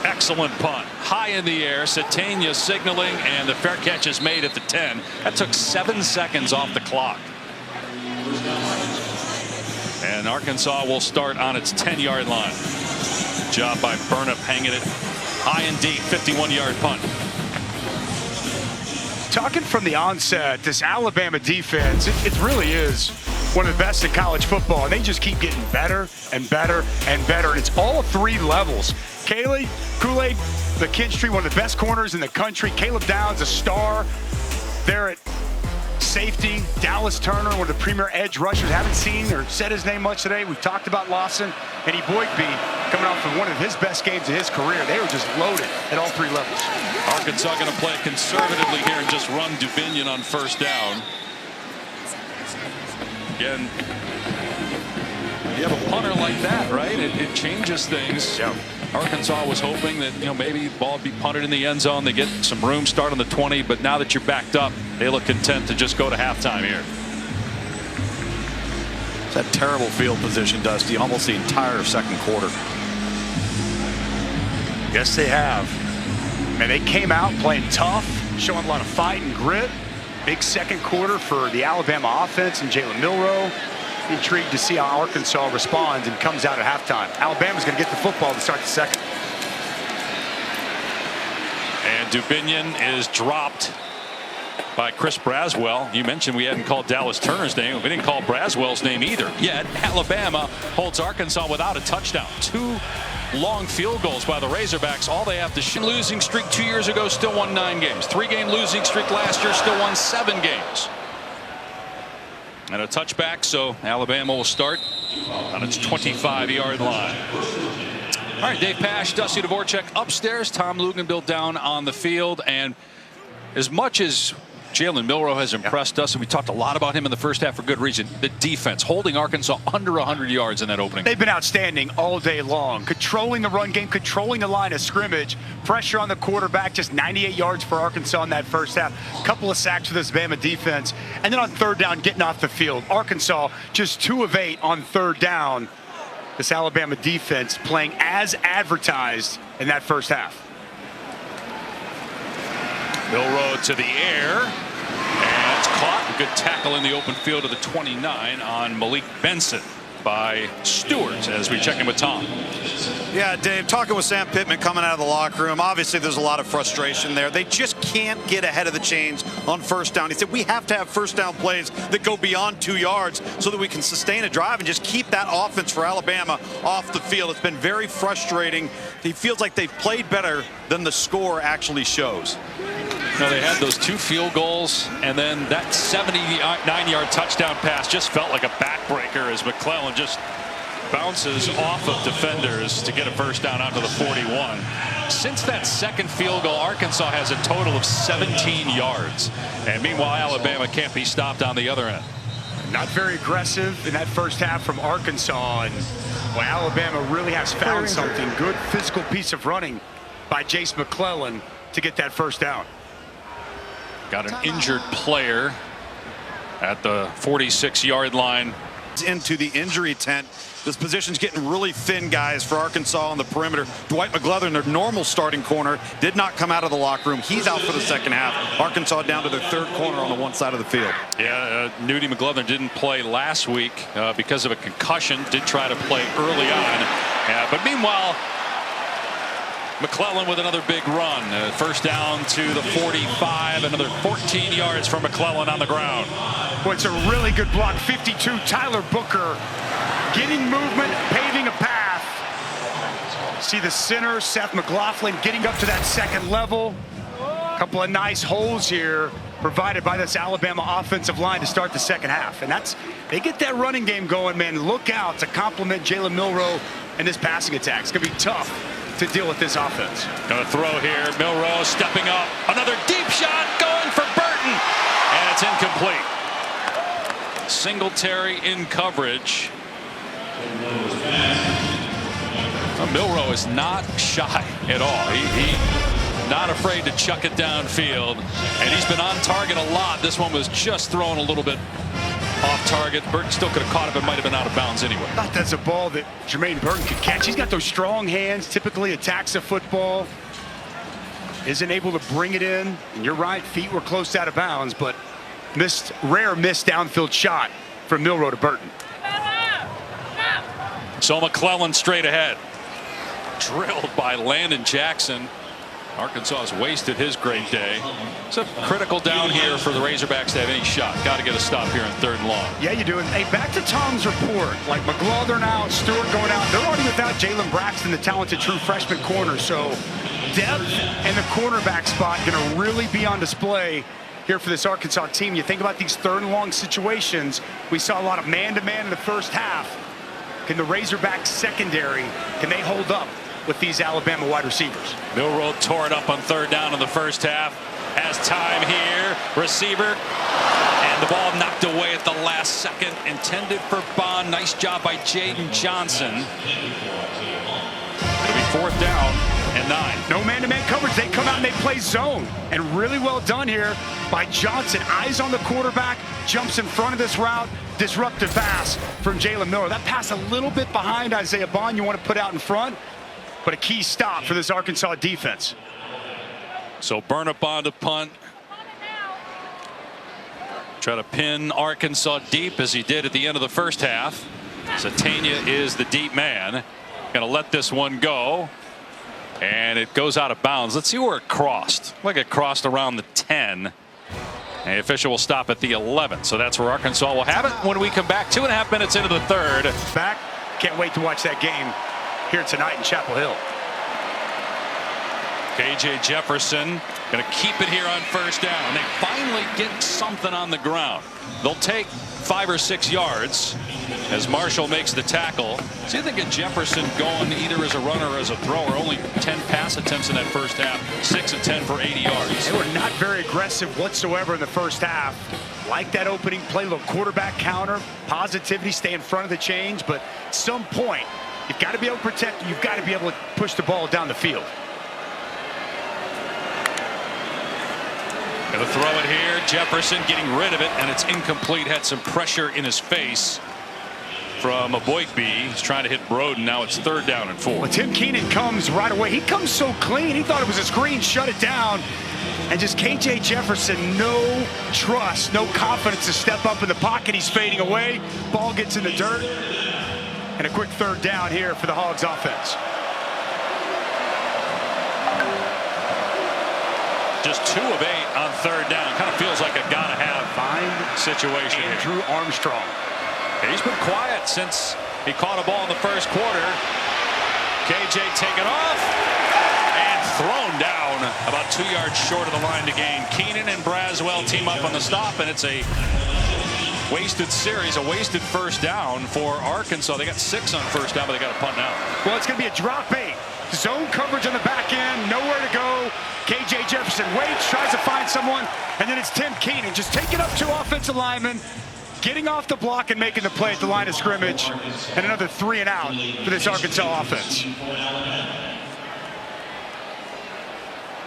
Excellent punt. High in the air. Satania signaling, and the fair catch is made at the 10. That took 7 seconds off the clock. And Arkansas will start on its 10-yard line. Job by Burnip hanging it high and deep. 51-yard punt. Talking from the onset, this Alabama defense, it really is one of the best in college football, and they just keep getting better and better and better, and it's all 3 levels. Kool-Aid McKinstry, one of the best corners in the country. Caleb Downs, a star there at safety. Dallas Turner, one of the premier edge rushers. Haven't seen or said his name much today. We've talked about Lawson and Eboigbe coming off of one of his best games of his career. They were just loaded at all 3 levels. Arkansas going to play conservatively here and just run Dubinion on first down. Again, you have a punter like that, right? It changes things. Yeah. Arkansas was hoping that, maybe the ball would be punted in the end zone. They get some room, start on the 20, but now that you're backed up, they look content to just go to halftime here. That terrible field position, Dusty, almost the entire second quarter. Yes, they have. And they came out playing tough, showing a lot of fight and grit. Big second quarter for the Alabama offense and Jalen Milroe. Intrigued to see how Arkansas responds and comes out at halftime. Alabama's going to get the football to start the second. And Dubinion is dropped by Chris Braswell. You mentioned we hadn't called Dallas Turner's name. We didn't call Braswell's name either. Yet Alabama holds Arkansas without a touchdown. 2 long field goals by the Razorbacks. All they have to shoot. Losing streak 2 years ago, still won 9 games. 3-game losing streak last year, still won 7 games. And a touchback, so Alabama will start on its 25-yard line. All right, Dave Pasch, Dusty Dvorak upstairs. Tom Luginbill down on the field. And as much as Jalen Milroe has impressed us, and we talked a lot about him in the first half for good reason, the defense holding Arkansas under 100 yards in that opening. They've been outstanding all day long, controlling the run game, controlling the line of scrimmage, pressure on the quarterback, just 98 yards for Arkansas in that first half. Couple of sacks for this Bama defense, and then on third down, getting off the field. Arkansas just 2 of 8 on third down. This Alabama defense playing as advertised in that first half. Milroe to the air, and it's caught. A good tackle in the open field to the 29 on Malik Benson by Stewart as we check in with Tom. Yeah, Dave, talking with Sam Pittman coming out of the locker room, obviously there's a lot of frustration there. They just can't get ahead of the chains on first down. He said we have to have first down plays that go beyond 2 yards so that we can sustain a drive and just keep that offense for Alabama off the field. It's been very frustrating. He feels like they've played better than the score actually shows. They had those 2 field goals, and then that 79-yard touchdown pass just felt like a backbreaker as McClellan just bounces off of defenders to get a first down out to the 41. Since that second field goal, Arkansas has a total of 17 yards. And meanwhile, Alabama can't be stopped on the other end. Not very aggressive in that first half from Arkansas. And Alabama really has found something. Good physical piece of running by Jace McClellan to get that first down. Got an injured player at the 46-yard line. Into the injury tent. This position's getting really thin, guys, for Arkansas on the perimeter. Dwight McGlothern, their normal starting corner, did not come out of the locker room. He's out for the second half. Arkansas down to their 3rd corner on the one side of the field. Yeah, Nudie McGlothern didn't play last week because of a concussion. Did try to play early on. But meanwhile, McClellan with another big run. First down to the 45. Another 14 yards for McClellan on the ground. Well, it's a really good block. 52, Tyler Booker getting movement, paving a path. See the center, Seth McLaughlin, getting up to that second level. A couple of nice holes here provided by this Alabama offensive line to start the second half. And they get that running game going, man. Look out to complement Jalen Milroe and this passing attack. It's going to be tough to deal with this offense. Gonna throw here. Milroe stepping up. Another deep shot going for Burton. And it's incomplete. Singletary in coverage. Milroe is not shy at all. He not afraid to chuck it downfield. And he's been on target a lot. This one was just thrown a little bit off target. Burton still could have caught it, but might have been out of bounds anyway. I thought that's a ball that Jermaine Burton could catch. He's got those strong hands, typically attacks the football. Isn't able to bring it in. And you're right, feet were close out of bounds, but rare missed downfield shot from Milroe to Burton. So McClellan straight ahead. Drilled by Landon Jackson. Arkansas has wasted his great day. It's a critical down here for the Razorbacks to have any shot. Got to get a stop here in 3rd and long. Yeah, you do. And hey, back to Tom's report. Like McGlothern out, Stewart going out. They're already without Jalen Braxton, the talented true freshman corner. So depth and the cornerback spot going to really be on display here for this Arkansas team. You think about these 3rd and long situations. We saw a lot of man-to-man in the first half. Can the Razorbacks secondary, can they hold up with these Alabama wide receivers? Milroe tore it up on 3rd down in the first half. Has time here. Receiver. And the ball knocked away at the last second. Intended for Bond. Nice job by Jaden Johnson. It'll be 4th down and 9. No man-to-man coverage. They come out and they play zone. And really well done here by Johnson. Eyes on the quarterback, jumps in front of this route. Disruptive pass from Jalen Milroe. That pass a little bit behind Isaiah Bond. You want to put out in front, but a key stop for this Arkansas defense. So Burnap on to punt. Try to pin Arkansas deep as he did at the end of the first half. Satania is the deep man. Going to let this one go. And it goes out of bounds. Let's see where it crossed. Like it crossed around the 10. And the official will stop at the 11. So that's where Arkansas will have it when we come back. 2.5 minutes into the third. Back. Can't wait to watch that game here tonight in Chapel Hill. KJ Jefferson going to keep it here on 1st down. And they finally get something on the ground. They'll take 5 or 6 yards as Marshall makes the tackle. So you think of Jefferson going either as a runner or as a thrower. Only 10 pass attempts in that first half. 6 of 10 for 80 yards. They were not very aggressive whatsoever in the first half. Like that opening play, little quarterback counter, positivity, stay in front of the change. But at some point, you've got to be able to protect. You've got to be able to push the ball down the field. Going to throw it here. Jefferson getting rid of it, and it's incomplete. Had some pressure in his face from Aboigbe. He's trying to hit Broden. Now it's 3rd down and 4. Well, Tim Keenan comes right away. He comes so clean. He thought it was a screen, shut it down. And just KJ Jefferson, no trust, no confidence to step up in the pocket. He's fading away. Ball gets in the dirt. And a quick 3rd down here for the Hogs offense. Just 2 of 8 on 3rd down. Kind of feels like a gotta-have situation here. Andrew Armstrong. He's been quiet since he caught a ball in the first quarter. KJ taken off and thrown down about 2 yards short of the line to gain. Keenan and Braswell team up on the stop, and it's a wasted series, a wasted 1st down for Arkansas. They got 6 on 1st down, but they got a punt now. Well, it's going to be a drop 8. Zone coverage on the back end, nowhere to go. KJ Jefferson waits, tries to find someone, and then it's Tim Keenan just taking up 2 offensive linemen, getting off the block and making the play at the line of scrimmage, and another 3 and out for this Arkansas offense.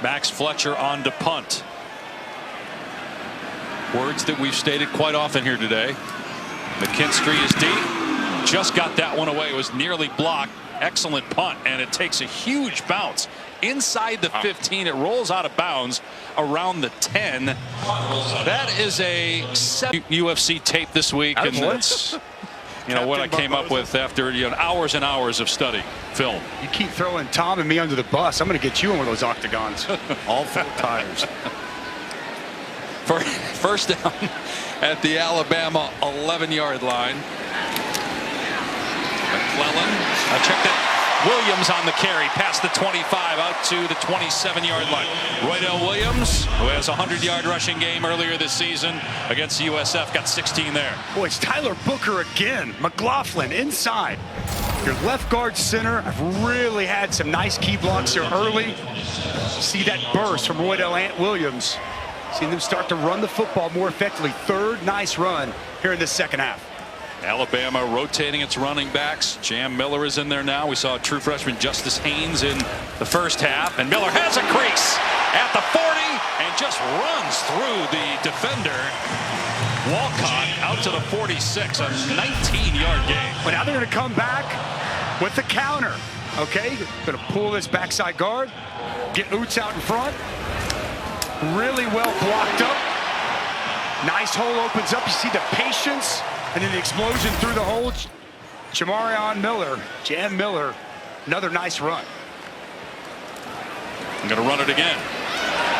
Max Fletcher on to punt. Words that we've stated quite often here today. McKinstry is deep. Just got that one away. It was nearly blocked. Excellent punt, and it takes a huge bounce inside the 15. It rolls out of bounds around the 10. That is a UFC tape this week, and that's what I came up with after hours and hours of study film. You keep throwing Tom and me under the bus, I'm going to get you in one of those octagons. All 4 tires. For 1st down at the Alabama 11-yard line. McClellan, check that. Williams on the carry, past the 25, out to the 27-yard line. Roydell Williams, who has a 100-yard rushing game earlier this season against USF, got 16 there. Boy, it's Tyler Booker again. McLaughlin inside. Your left guard center have really had some nice key blocks here early. See that burst from Roydell Williams. Seeing them start to run the football more effectively. 3rd nice run here in the 2nd half. Alabama rotating its running backs. Jam Miller is in there now. We saw true freshman Justice Haynes in the first half. And Miller has a crease at the 40 and just runs through the defender. Walcott out to the 46, a 19-yard gain. But now they're going to come back with the counter. Okay, going to pull this backside guard. Get Oots out in front. Really well blocked up. Nice hole opens up. You see the patience. And then the explosion through the hole. Jamarion Miller, Jam Miller, another nice run. I'm going to run it again.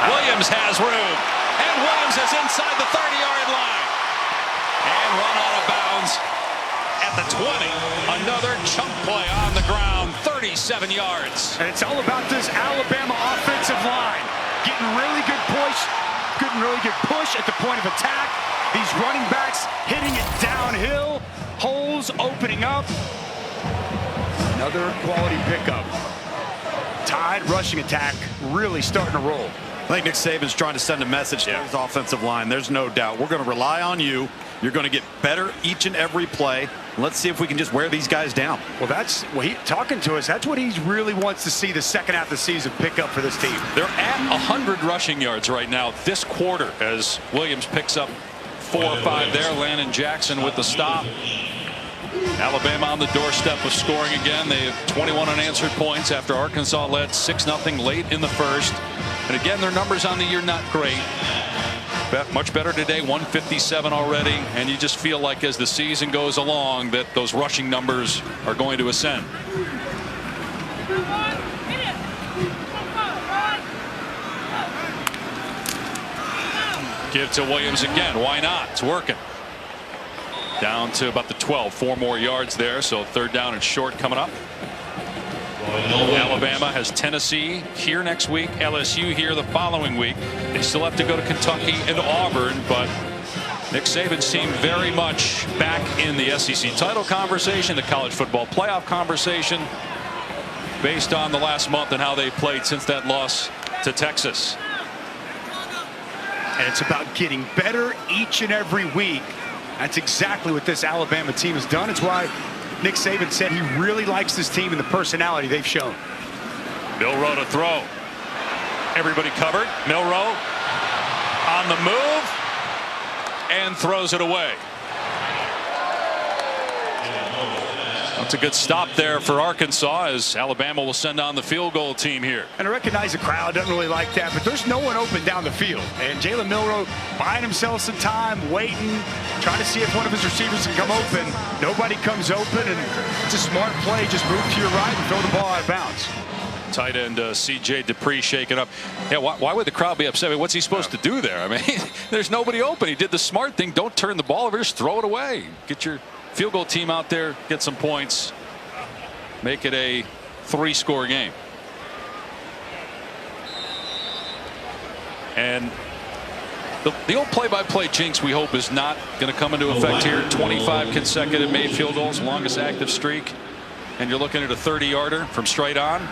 Williams has room. And Williams is inside the 30-yard line. And run out of bounds at the 20. Another chunk play on the ground, 37 yards. And it's all about this Alabama offensive line. Getting really good push at the point of attack. These running backs hitting it downhill. Holes opening up. Another quality pickup. Tide rushing attack really starting to roll. I think Nick Saban's trying to send a message to his offensive line. There's no doubt. We're going to rely on you. You're going to get better each and every play. Let's see if we can just wear these guys down. Well, that's what talking to us. That's what he really wants to see the second half of the season pick up for this team. They're at 100 rushing yards right now this quarter as Williams picks up 4 or 5 there. Landon Jackson with the stop. Alabama on the doorstep of scoring again. They have 21 unanswered points after Arkansas led 6-0 late in the first. And again, their numbers on the year not great. Much better today, 157 already, and you just feel like as the season goes along that those rushing numbers are going to ascend. Give to Williams again. Why not? It's working. Down to about the 12. 4 more yards there, so 3rd down and short coming up. Alabama has Tennessee here next week, LSU here the following week. They still have to go to Kentucky and Auburn, but Nick Saban's team very much back in the SEC title conversation, the college football playoff conversation, based on the last month and how they played since that loss to Texas. And it's about getting better each and every week. That's exactly what this Alabama team has done. It's why Nick Saban said he really likes this team and the personality they've shown. Milroe to throw. Everybody covered. Milroe on the move and throws it away. That's a good stop there for Arkansas as Alabama will send on the field goal team here. And I recognize the crowd doesn't really like that, but there's no one open down the field. And Jalen Milroe buying himself some time, waiting, trying to see if one of his receivers can come open. Nobody comes open, and it's a smart play. Just move to your right and throw the ball out of bounds. Tight end C.J. Dupree shaking up. Yeah, why would the crowd be upset? I mean, what's he supposed to do there? I mean, there's nobody open. He did the smart thing. Don't turn the ball over. Just throw it away. Get your field goal team out there, get some points, make it a 3-score game. And the old play-by-play jinx, we hope, is not going to come into effect here. 25 consecutive made field goals, longest active streak, and you're looking at a 30-yarder from straight on.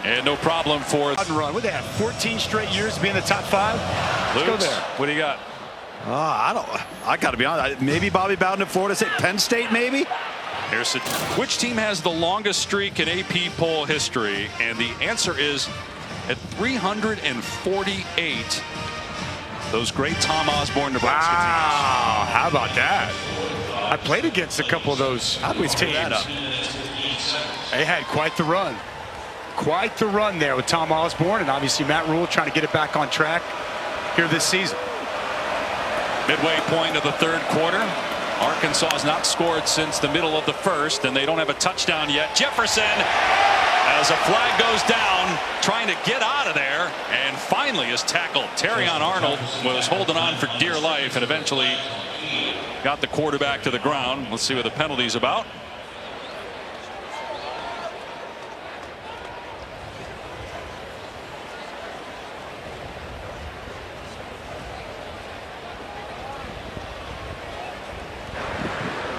And no problem for run. What they have, 14 straight years to be in the top 5? Let's go there. What do you got? I got to be honest. Maybe Bobby Bowden at Florida State, Penn State, maybe. Here's it. Which team has the longest streak in AP poll history? And the answer is at 348. Those great Tom Osborne, Nebraska teams. Wow, how about that? I played against a couple of those teams. They had quite the run. Quite the run there with Tom Osborne, and obviously Matt Rule trying to get it back on track here this season. Midway point of the 3rd quarter. Arkansas has not scored since the middle of the 1st, and they don't have a touchdown yet. Jefferson, as a flag goes down, trying to get out of there, and finally is tackled. Terrion Arnold was holding on for dear life and eventually got the quarterback to the ground. Let's see what the penalty's about.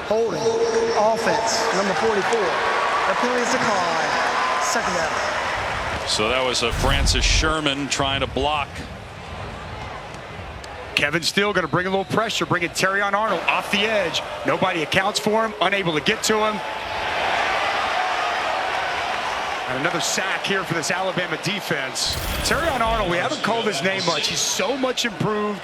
Holding. Offense. Number 44. The penalty is declined. 2nd down. So that was a Francis Sherman trying to block. Kevin Steele going to bring a little pressure, bringing Terrion Arnold off the edge. Nobody accounts for him, unable to get to him. And another sack here for this Alabama defense. Terrion Arnold, we haven't called his name much. He's so much improved.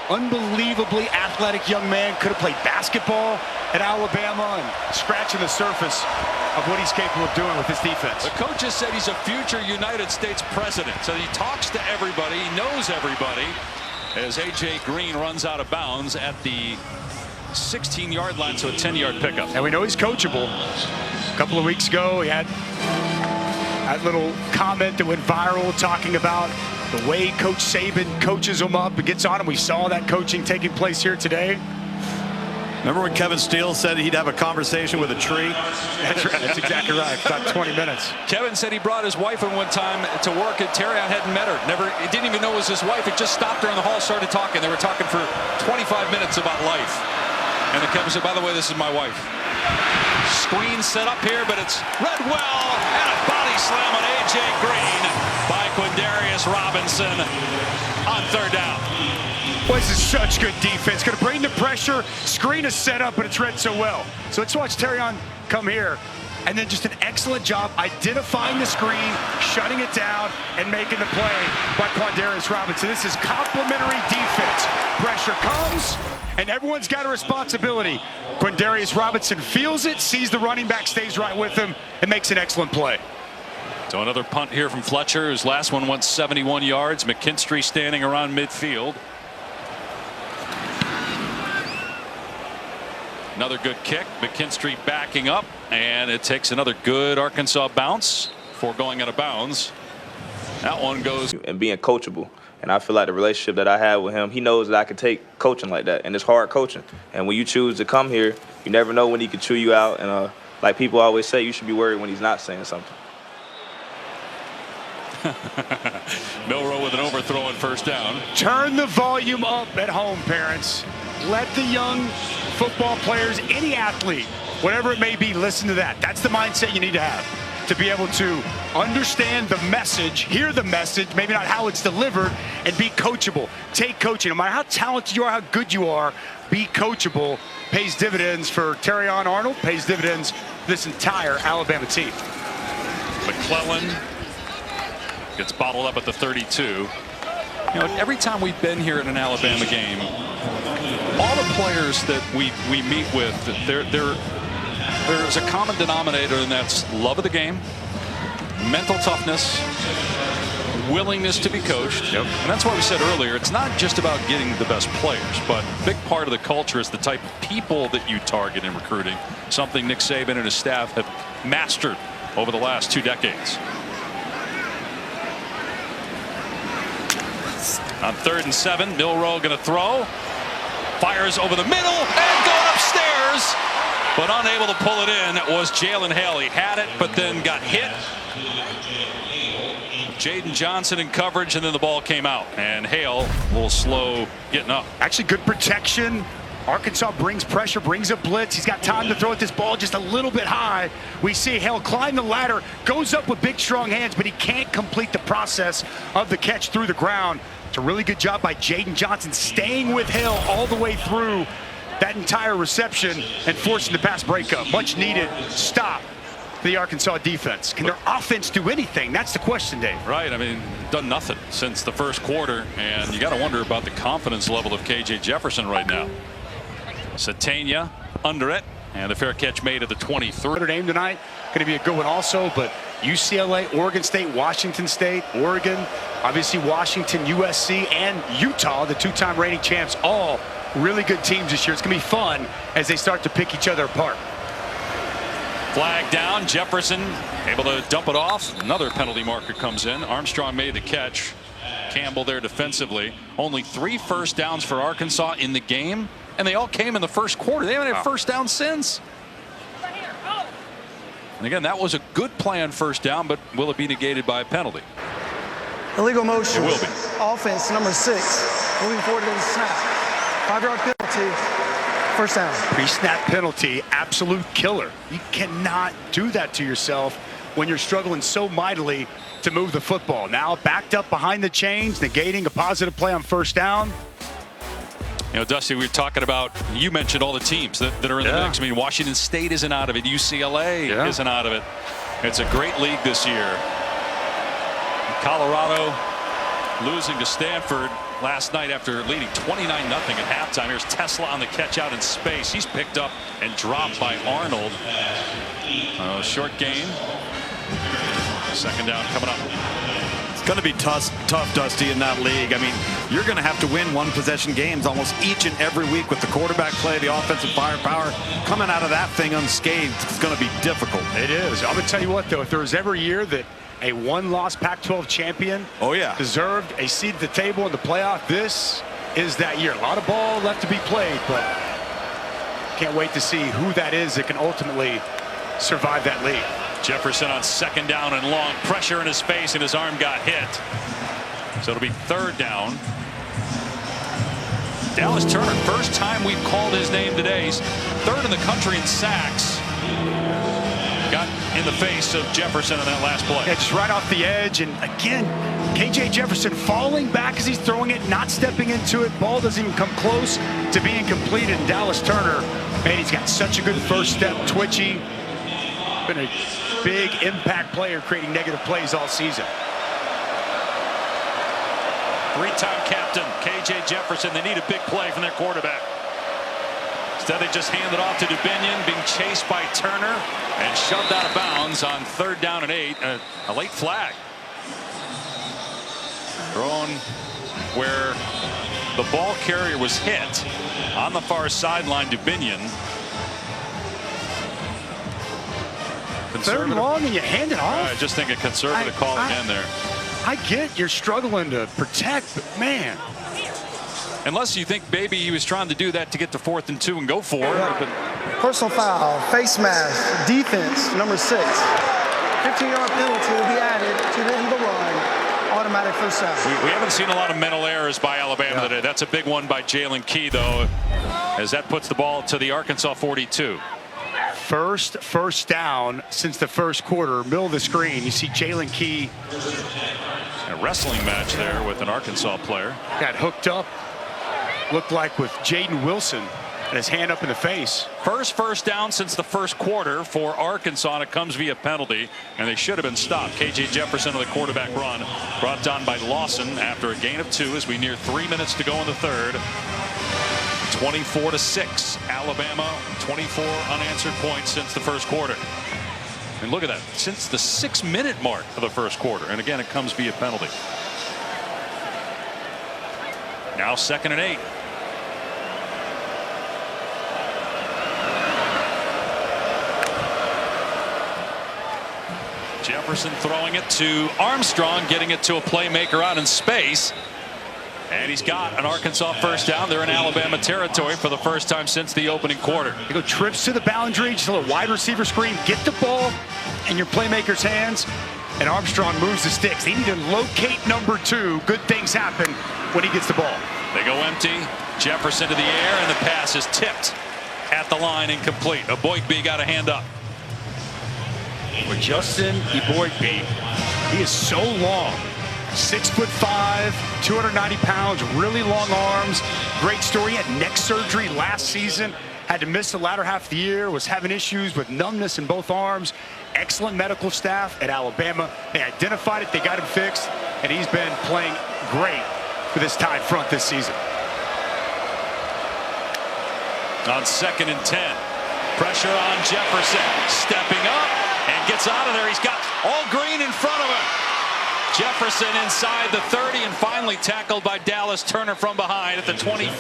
Unbelievably athletic young man. Could have played basketball at Alabama and scratching the surface of what he's capable of doing with this defense. The coach has said he's a future United States president. So he talks to everybody. He knows everybody. As A.J. Green runs out of bounds at the 16-yard line, so a 10-yard pickup. And we know he's coachable. A couple of weeks ago, he had that little comment that went viral talking about the way Coach Saban coaches him up and gets on him. We saw that coaching taking place here today. Remember when Kevin Steele said he'd have a conversation with a tree? That's right. That's exactly right. About 20 minutes. Kevin said he brought his wife in one time to work, and Terrion hadn't met her. He didn't even know it was his wife. It just stopped her in the hall, started talking. They were talking for 25 minutes about life. And then Kevin said, by the way, this is my wife. Screen set up here, but it's read well, and a body slam on A.J. Green by Quindarius Robinson on 3rd down. This is such good defense. Going to bring the pressure. Screen is set up, but it's read so well. So let's watch Terrion come here. And then just an excellent job identifying the screen, shutting it down, and making the play by Quandarius Robinson. This is complimentary defense. Pressure comes, and everyone's got a responsibility. Quandarius Robinson feels it, sees the running back, stays right with him, and makes an excellent play. So another punt here from Fletcher. His last one went 71 yards. McKinstry standing around midfield. Another good kick. McKinstry backing up, and it takes another good Arkansas bounce before going out of bounds. That one goes. And being coachable. And I feel like the relationship that I have with him, he knows that I can take coaching like that. And it's hard coaching. And when you choose to come here, you never know when he can chew you out. And like people always say, you should be worried when he's not saying something. Milroe with an overthrow and first down. Turn the volume up at home, parents. Let the young football players, any athlete, whatever it may be, listen to that. That's the mindset you need to have, to be able to understand the message, hear the message, maybe not how it's delivered, and be coachable. Take coaching. No matter how talented you are, how good you are, be coachable. Pays dividends for Terrion Arnold, pays dividends for this entire Alabama team. McClellan gets bottled up at the 32. You know, every time we've been here in an Alabama game, all the players that we meet with, there's a common denominator, and that's love of the game, mental toughness, willingness to be coached. Yep. And that's why we said earlier, it's not just about getting the best players, but a big part of the culture is the type of people that you target in recruiting, something Nick Saban and his staff have mastered over the last 2 decades. On 3rd and 7, Milroe going to throw. Fires over the middle and going upstairs, but unable to pull it in. It was Jalen Hale. He had it, but then got hit. Jaden Johnson in coverage, and then the ball came out. And Hale a little slow getting up. Actually, good protection. Arkansas brings pressure, brings a blitz. He's got time to throw at this ball just a little bit high. We see Hale climb the ladder, goes up with big, strong hands, but he can't complete the process of the catch through the ground. It's a really good job by Jaden Johnson staying with Hale all the way through that entire reception and forcing the pass breakup. Much needed stop for the Arkansas defense. Can their offense do anything? That's the question, Dave. Right. I mean, done nothing since the first quarter, and you got to wonder about the confidence level of KJ Jefferson right now. Satania under it, and the fair catch made at the 23. Notre Dame tonight, going to be a good one also, but UCLA, Oregon State, Washington State, Oregon, obviously Washington, USC, and Utah, the 2-time reigning champs, all really good teams this year. It's going to be fun as they start to pick each other apart. Flag down. Jefferson able to dump it off. Another penalty marker comes in. Armstrong made the catch. Campbell there defensively. Only 3 first downs for Arkansas in the game, and they all came in the first quarter. They haven't had first down since. And again, that was a good play on first down, but will it be negated by a penalty? Illegal motion. It will be. Offense number 6. Moving forward to the snap. 5-yard penalty. First down. Pre-snap penalty, absolute killer. You cannot do that to yourself when you're struggling so mightily to move the football. Now backed up behind the chains, negating a positive play on first down. You know, Dusty, we were talking about, you mentioned all the teams that are in the mix. I mean, Washington State isn't out of it. UCLA isn't out of it. It's a great league this year. Colorado losing to Stanford last night after leading 29-0 at halftime. Here's Tesla on the catch out in space. He's picked up and dropped by Arnold. Short gain. Second down coming up. It's going to be tough, Dusty, in that league. I mean, you're going to have to win one-possession games almost each and every week with the quarterback play, the offensive firepower. Coming out of that thing unscathed, it's going to be difficult. It is. I'm going to tell you what, though, if there was ever a year that a one-loss Pac-12 champion deserved a seat at the table in the playoff, this is that year. A lot of ball left to be played, but can't wait to see who that is that can ultimately survive that league. Jefferson on second down and long. Pressure in his face, and his arm got hit. So it'll be third down. Dallas Turner, first time we've called his name today. He's third in the country in sacks. Got in the face of Jefferson on that last play. It's right off the edge, and again, KJ Jefferson falling back as he's throwing it, not stepping into it. Ball doesn't even come close to being completed. And Dallas Turner, man, he's got such a good first step, twitchy. Been a big impact player, creating negative plays all season. Three-time captain KJ Jefferson. They need a big play from their quarterback. Instead, they just hand it off to Dubinion, being chased by Turner and shoved out of bounds on 3rd down and 8. A late flag thrown where the ball carrier was hit on the far sideline. Dubinion. 3rd and long, and you hand it off. I just think a conservative call again there. I get you're struggling to protect, but man. Unless you think maybe he was trying to do that to get to 4th and 2 and go for it. But personal foul, face mask, defense, number 6. 15-yard penalty will be added to the end of the run. Automatic first down. We haven't seen a lot of mental errors by Alabama today. That's a big one by Jalen Key, though, as that puts the ball to the Arkansas 42. First down since the first quarter. Middle of the screen, you see Jalen Key. A wrestling match there with an Arkansas player. Got hooked up, looked like with Jaden Wilson, and his hand up in the face. First down since the first quarter for Arkansas, and it comes via penalty, and they should have been stopped. KJ Jefferson of the quarterback run, brought down by Lawson after a gain of 2 as we near 3 minutes to go in the third. 24-6, Alabama, 24 unanswered points since the first quarter. And look at that, since the 6-minute mark of the first quarter. And again, it comes via penalty. Now 2nd and 8. Jefferson throwing it to Armstrong, getting it to a playmaker out in space. And he's got an Arkansas first down. They're in Alabama territory for the first time since the opening quarter. They go trips to the boundary, just a little wide receiver screen. Get the ball in your playmaker's hands, and Armstrong moves the sticks. They need to locate number 2. Good things happen when he gets the ball. They go empty. Jefferson to the air, and the pass is tipped at the line, incomplete. Eboigbe got a hand up. With Justin Eboigbe, he is so long. 6'5", 290 pounds, really long arms. Great story. He had neck surgery last season. Had to miss the latter half of the year. Was having issues with numbness in both arms. Excellent medical staff at Alabama. They identified it. They got him fixed. And he's been playing great for this Tide front this season. On 2nd and 10. Pressure on Jefferson. Stepping up and gets out of there. He's got all green in front of him. Jefferson inside the 30 and finally tackled by Dallas Turner from behind at the 25.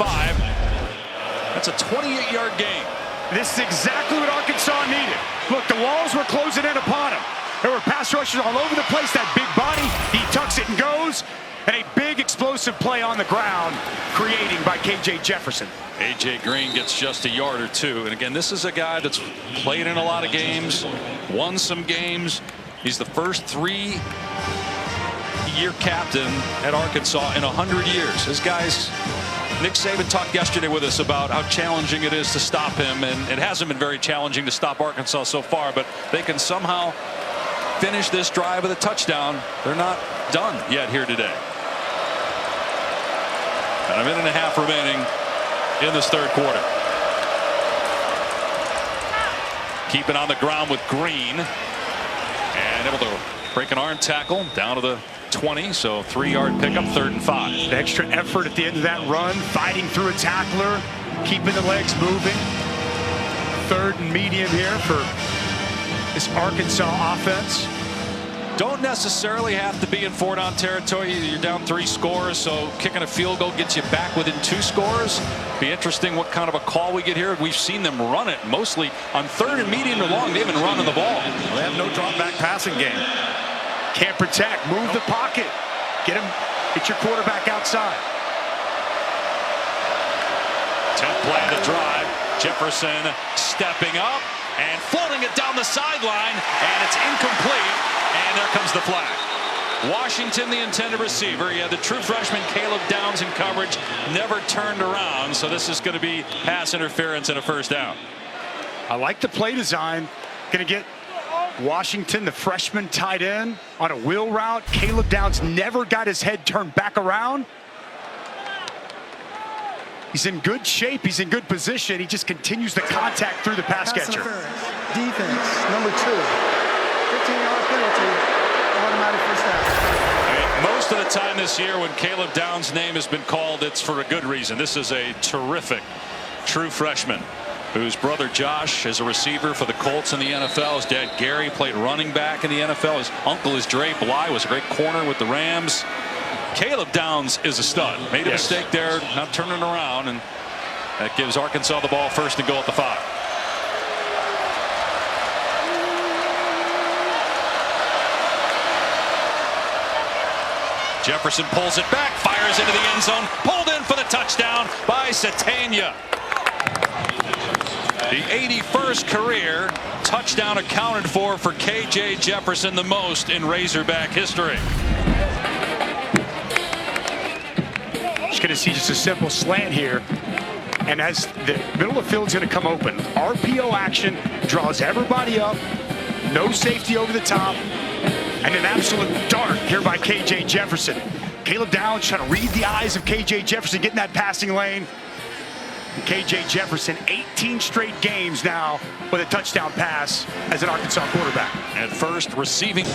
That's a 28-yard gain. This is exactly what Arkansas needed. Look, the walls were closing in upon him. There were pass rushers all over the place. That big body, he tucks it and goes. And a big explosive play on the ground, creating by KJ Jefferson. A.J. Green gets just a yard or 2. And again, this is a guy that's played in a lot of games, won some games. He's the first 3-year captain at Arkansas in 100 years. This guy's, Nick Saban talked yesterday with us about how challenging it is to stop him, and it hasn't been very challenging to stop Arkansas so far, but they can somehow finish this drive with a touchdown. They're not done yet here today. And a minute and a half remaining in this third quarter. Keep it on the ground with Green, and able to break an arm tackle down to the 20, so 3-yard pickup, 3rd and 5. The extra effort at the end of that run, fighting through a tackler, keeping the legs moving. 3rd and medium here for this Arkansas offense. Don't necessarily have to be in 4-down territory. You're down 3 scores, so kicking a field goal gets you back within 2 scores. Be interesting what kind of a call we get here. We've seen them run it mostly on 3rd and medium or long. They've been running the ball. They have no drop back passing game. Can't protect. Move the pocket. Get your quarterback outside. 10th play of the drive. Jefferson stepping up and floating it down the sideline, and it's incomplete. And there comes the flag. Washington, the intended receiver. He had the true freshman Caleb Downs in coverage, never turned around. So this is going to be pass interference and a first down. I like the play design. Going to get Washington, the freshman tight end, on a wheel route. Caleb Downs never got his head turned back around. He's in good shape. He's in good position. He just continues the contact through the pass catcher. Defense, number 2. 15-yard penalty, automatic first down. Most of the time this year when Caleb Downs' name has been called, it's for a good reason. This is a terrific true freshman whose brother Josh is a receiver for the Colts in the NFL. His dad Gary played running back in the NFL. His uncle is Dre Bly, was a great corner with the Rams. Caleb Downs is a stud. Made a mistake there, not turning around, and that gives Arkansas the ball first and goal at the 5. Jefferson pulls it back, fires into the end zone, pulled in for the touchdown by Satania. The 81st career touchdown accounted for KJ Jefferson, the most in Razorback history. Just going to see just a simple slant here. And as the middle of the field is going to come open, RPO action draws everybody up. No safety over the top. And an absolute dart here by KJ Jefferson. Caleb Downs trying to read the eyes of KJ Jefferson, getting that passing lane. KJ Jefferson, 18 straight games now with a touchdown pass as an Arkansas quarterback. At first, receiving.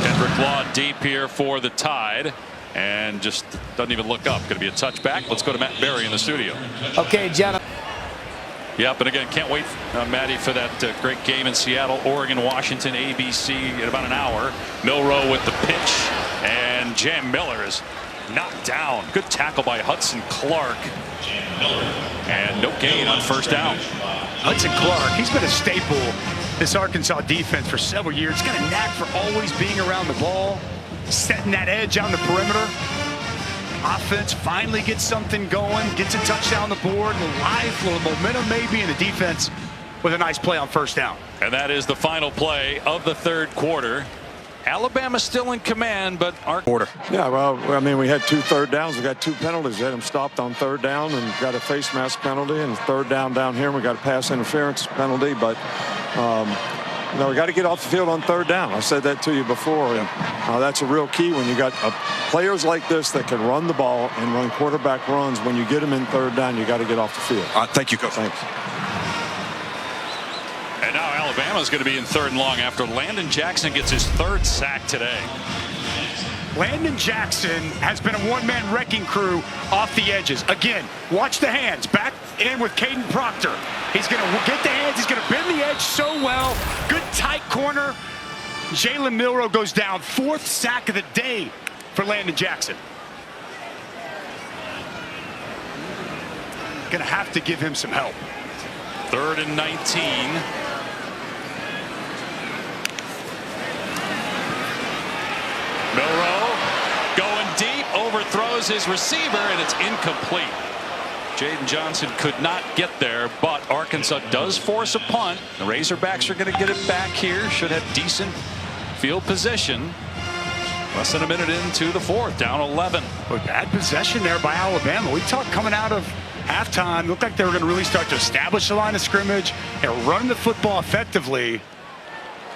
Kendrick Law deep here for the Tide, and just doesn't even look up. Going to be a touchback. Let's go to Matt Berry in the studio. Okay, Jenna. Yep, and again, can't wait, Matty, for that great game in Seattle, Oregon, Washington, ABC in about an hour. Milroe with the pitch, and Jam Miller is knocked down. Good tackle by Hudson Clark. And no gain on first down. Hudson Clark, he's been a staple this Arkansas defense for several years. He's got a knack for always being around the ball, setting that edge on the perimeter. Offense finally gets something going, gets a touchdown on the board, a little life, a little momentum maybe, and the defense with a nice play on first down. And that is the final play of the third quarter. Alabama still in command, but our quarter. Yeah, well, I mean, we had 2 third downs. We got 2 penalties. We had them stopped on third down and got a face mask penalty, and third down here, and we got a pass interference penalty. But you know, we got to get off the field on third down. I said that to you before, and that's a real key when you got players like this that can run the ball and run quarterback runs. When you get them in third down, you got to get off the field. Thank you, Coach. Thanks. And now Alabama's going to be in third and long after Landon Jackson gets his 3rd sack today. Landon Jackson has been a one-man wrecking crew off the edges. Again, watch the hands. Back in with Caden Proctor. He's going to get the hands. He's going to bend the edge so well. Good tight corner. Jalen Milroe goes down. 4th sack of the day for Landon Jackson. Going to have to give him some help. 3rd and 19. Milroe going deep, overthrows his receiver, and it's incomplete. Jaden Johnson could not get there, but Arkansas does force a punt. The Razorbacks are going to get it back here. Should have decent field position. Less than a minute into the 4th, down 11. Boy, bad possession there by Alabama. We talked coming out of halftime, looked like they were going to really start to establish the line of scrimmage and run the football effectively.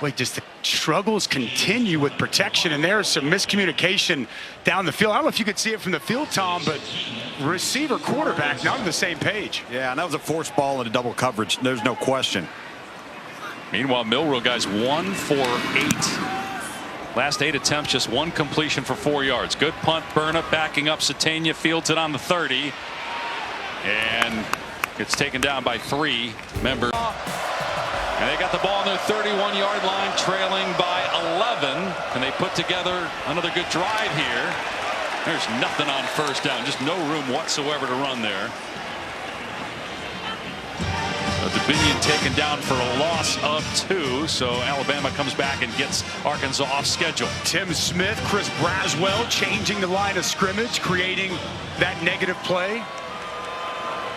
Wait, just the struggles continue with protection, and there's some miscommunication down the field. I don't know if you could see it from the field, Tom, but receiver, quarterback, not on the same page. Yeah, and that was a forced ball into double coverage. There's no question. Meanwhile, Milroe, guys, 1 for 8. Last 8 attempts, just 1 completion for 4 yards. Good punt, Burnip backing up. Satania fields it on the 30. And gets taken down by 3 members. And they got the ball on their 31-yard line, trailing by 11. And they put together another good drive here. There's nothing on first down, just no room whatsoever to run there. Dominion taken down for a loss of 2, so Alabama comes back and gets Arkansas off schedule. Tim Smith, Chris Braswell changing the line of scrimmage, creating that negative play.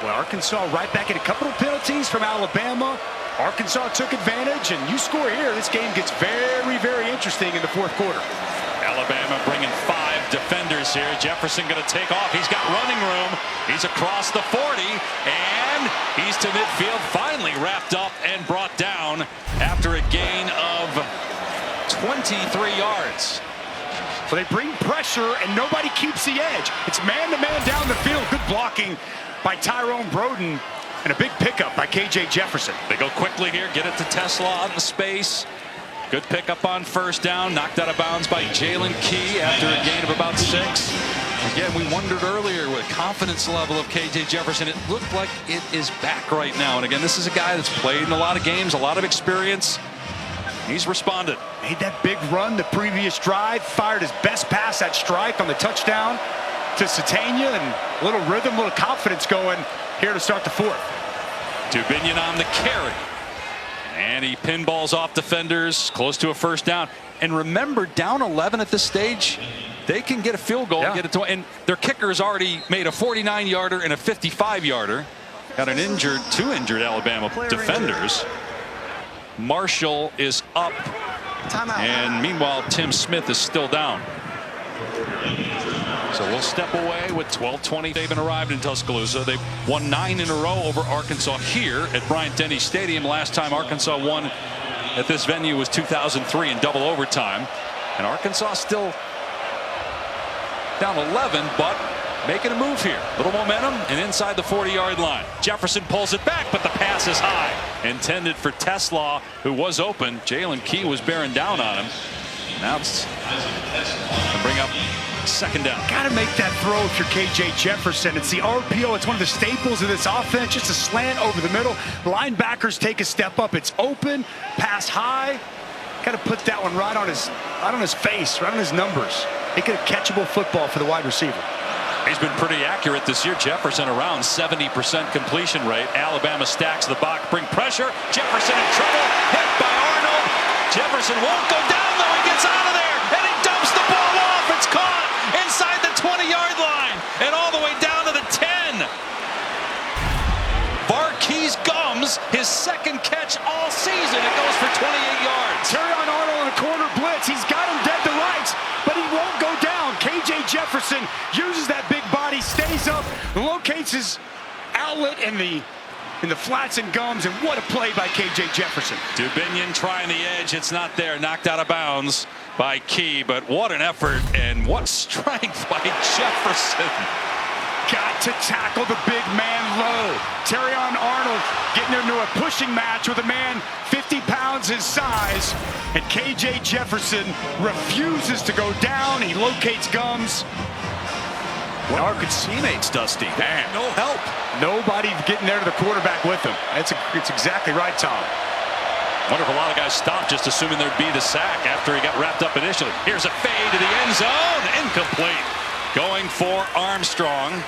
Well, Arkansas right back at a couple of penalties from Alabama. Arkansas took advantage, and you score here, this game gets very, very interesting in the 4th quarter. Alabama bringing 5 defenders here. Jefferson going to take off. He's got running room. He's across the 40, and He's to midfield, finally wrapped up and brought down after a gain of 23 yards. So they bring pressure and nobody keeps the edge. It's man-to-man down the field. Good blocking by Tyrone Broden and a big pickup by KJ Jefferson. They go quickly here, get it to Tesla out in space. Good pickup on first down, knocked out of bounds by Jalen Key after a gain of about 6. Again, we wondered earlier with confidence level of KJ Jefferson. It looked like it is back right now. And again, this is a guy that's played in a lot of games, a lot of experience. He's responded. Made that big run the previous drive, fired his best pass at strike on the touchdown to Satania, and a little rhythm, a little confidence going here to start the fourth. Dubinion on the carry. And he pinballs off defenders, close to a first down. And remember, down 11 at this stage, they can get a field goal, get it to, and their kicker's already made a 49-yarder and a 55-yarder. Got an injured, 2 injured Alabama defenders. Marshall is up, and meanwhile Tim Smith is still down. So we'll step away with 12:20. They've been arrived in Tuscaloosa. They've won 9 in a row over Arkansas here at Bryant-Denny Stadium. Last time Arkansas won at this venue was 2003 in double overtime. And Arkansas still down 11, but making a move here. Little momentum and inside the 40-yard line. Jefferson pulls it back, but the pass is high. Intended for Tesla, who was open. Jalen Key was bearing down on him. Now it's to bring up second down. Got to make that throw if you're KJ Jefferson. It's the RPO. It's one of the staples of this offense. Just a slant over the middle. Linebackers take a step up. It's open, pass high. Got to put that one right on his face, right on his numbers. Make it a catchable football for the wide receiver. He's been pretty accurate this year. Jefferson around 70% completion rate. Alabama stacks the box, bring pressure. Jefferson in trouble, hit by Arnold. Jefferson won't go down though. He gets out of there and he dumps the ball off. It's caught inside the 20-yard line and all the way down to the 10. Varkey's Gums, his second catch all season. It goes for 28 yards. Terrion Arnold in a corner blitz. He's got him dead to rights, but he won't go down. KJ Jefferson uses that big body, stays up, locates his outlet in the flats and gums, and what a play by KJ Jefferson. Dubinion trying the edge. It's not there. Knocked out of bounds by Key, but what an effort and what strength by Jefferson. Got to tackle the big man low. Terrion Arnold getting into a pushing match with a man 50 pounds his size, and KJ Jefferson refuses to go down. He locates Gums. What are good teammates, Dusty? Damn. No help. Nobody getting there to the quarterback with him. It's exactly right, Tom. Wonder if a lot of guys stopped just assuming there'd be the sack after he got wrapped up initially. Here's a fade to the end zone. Incomplete. Going for Armstrong.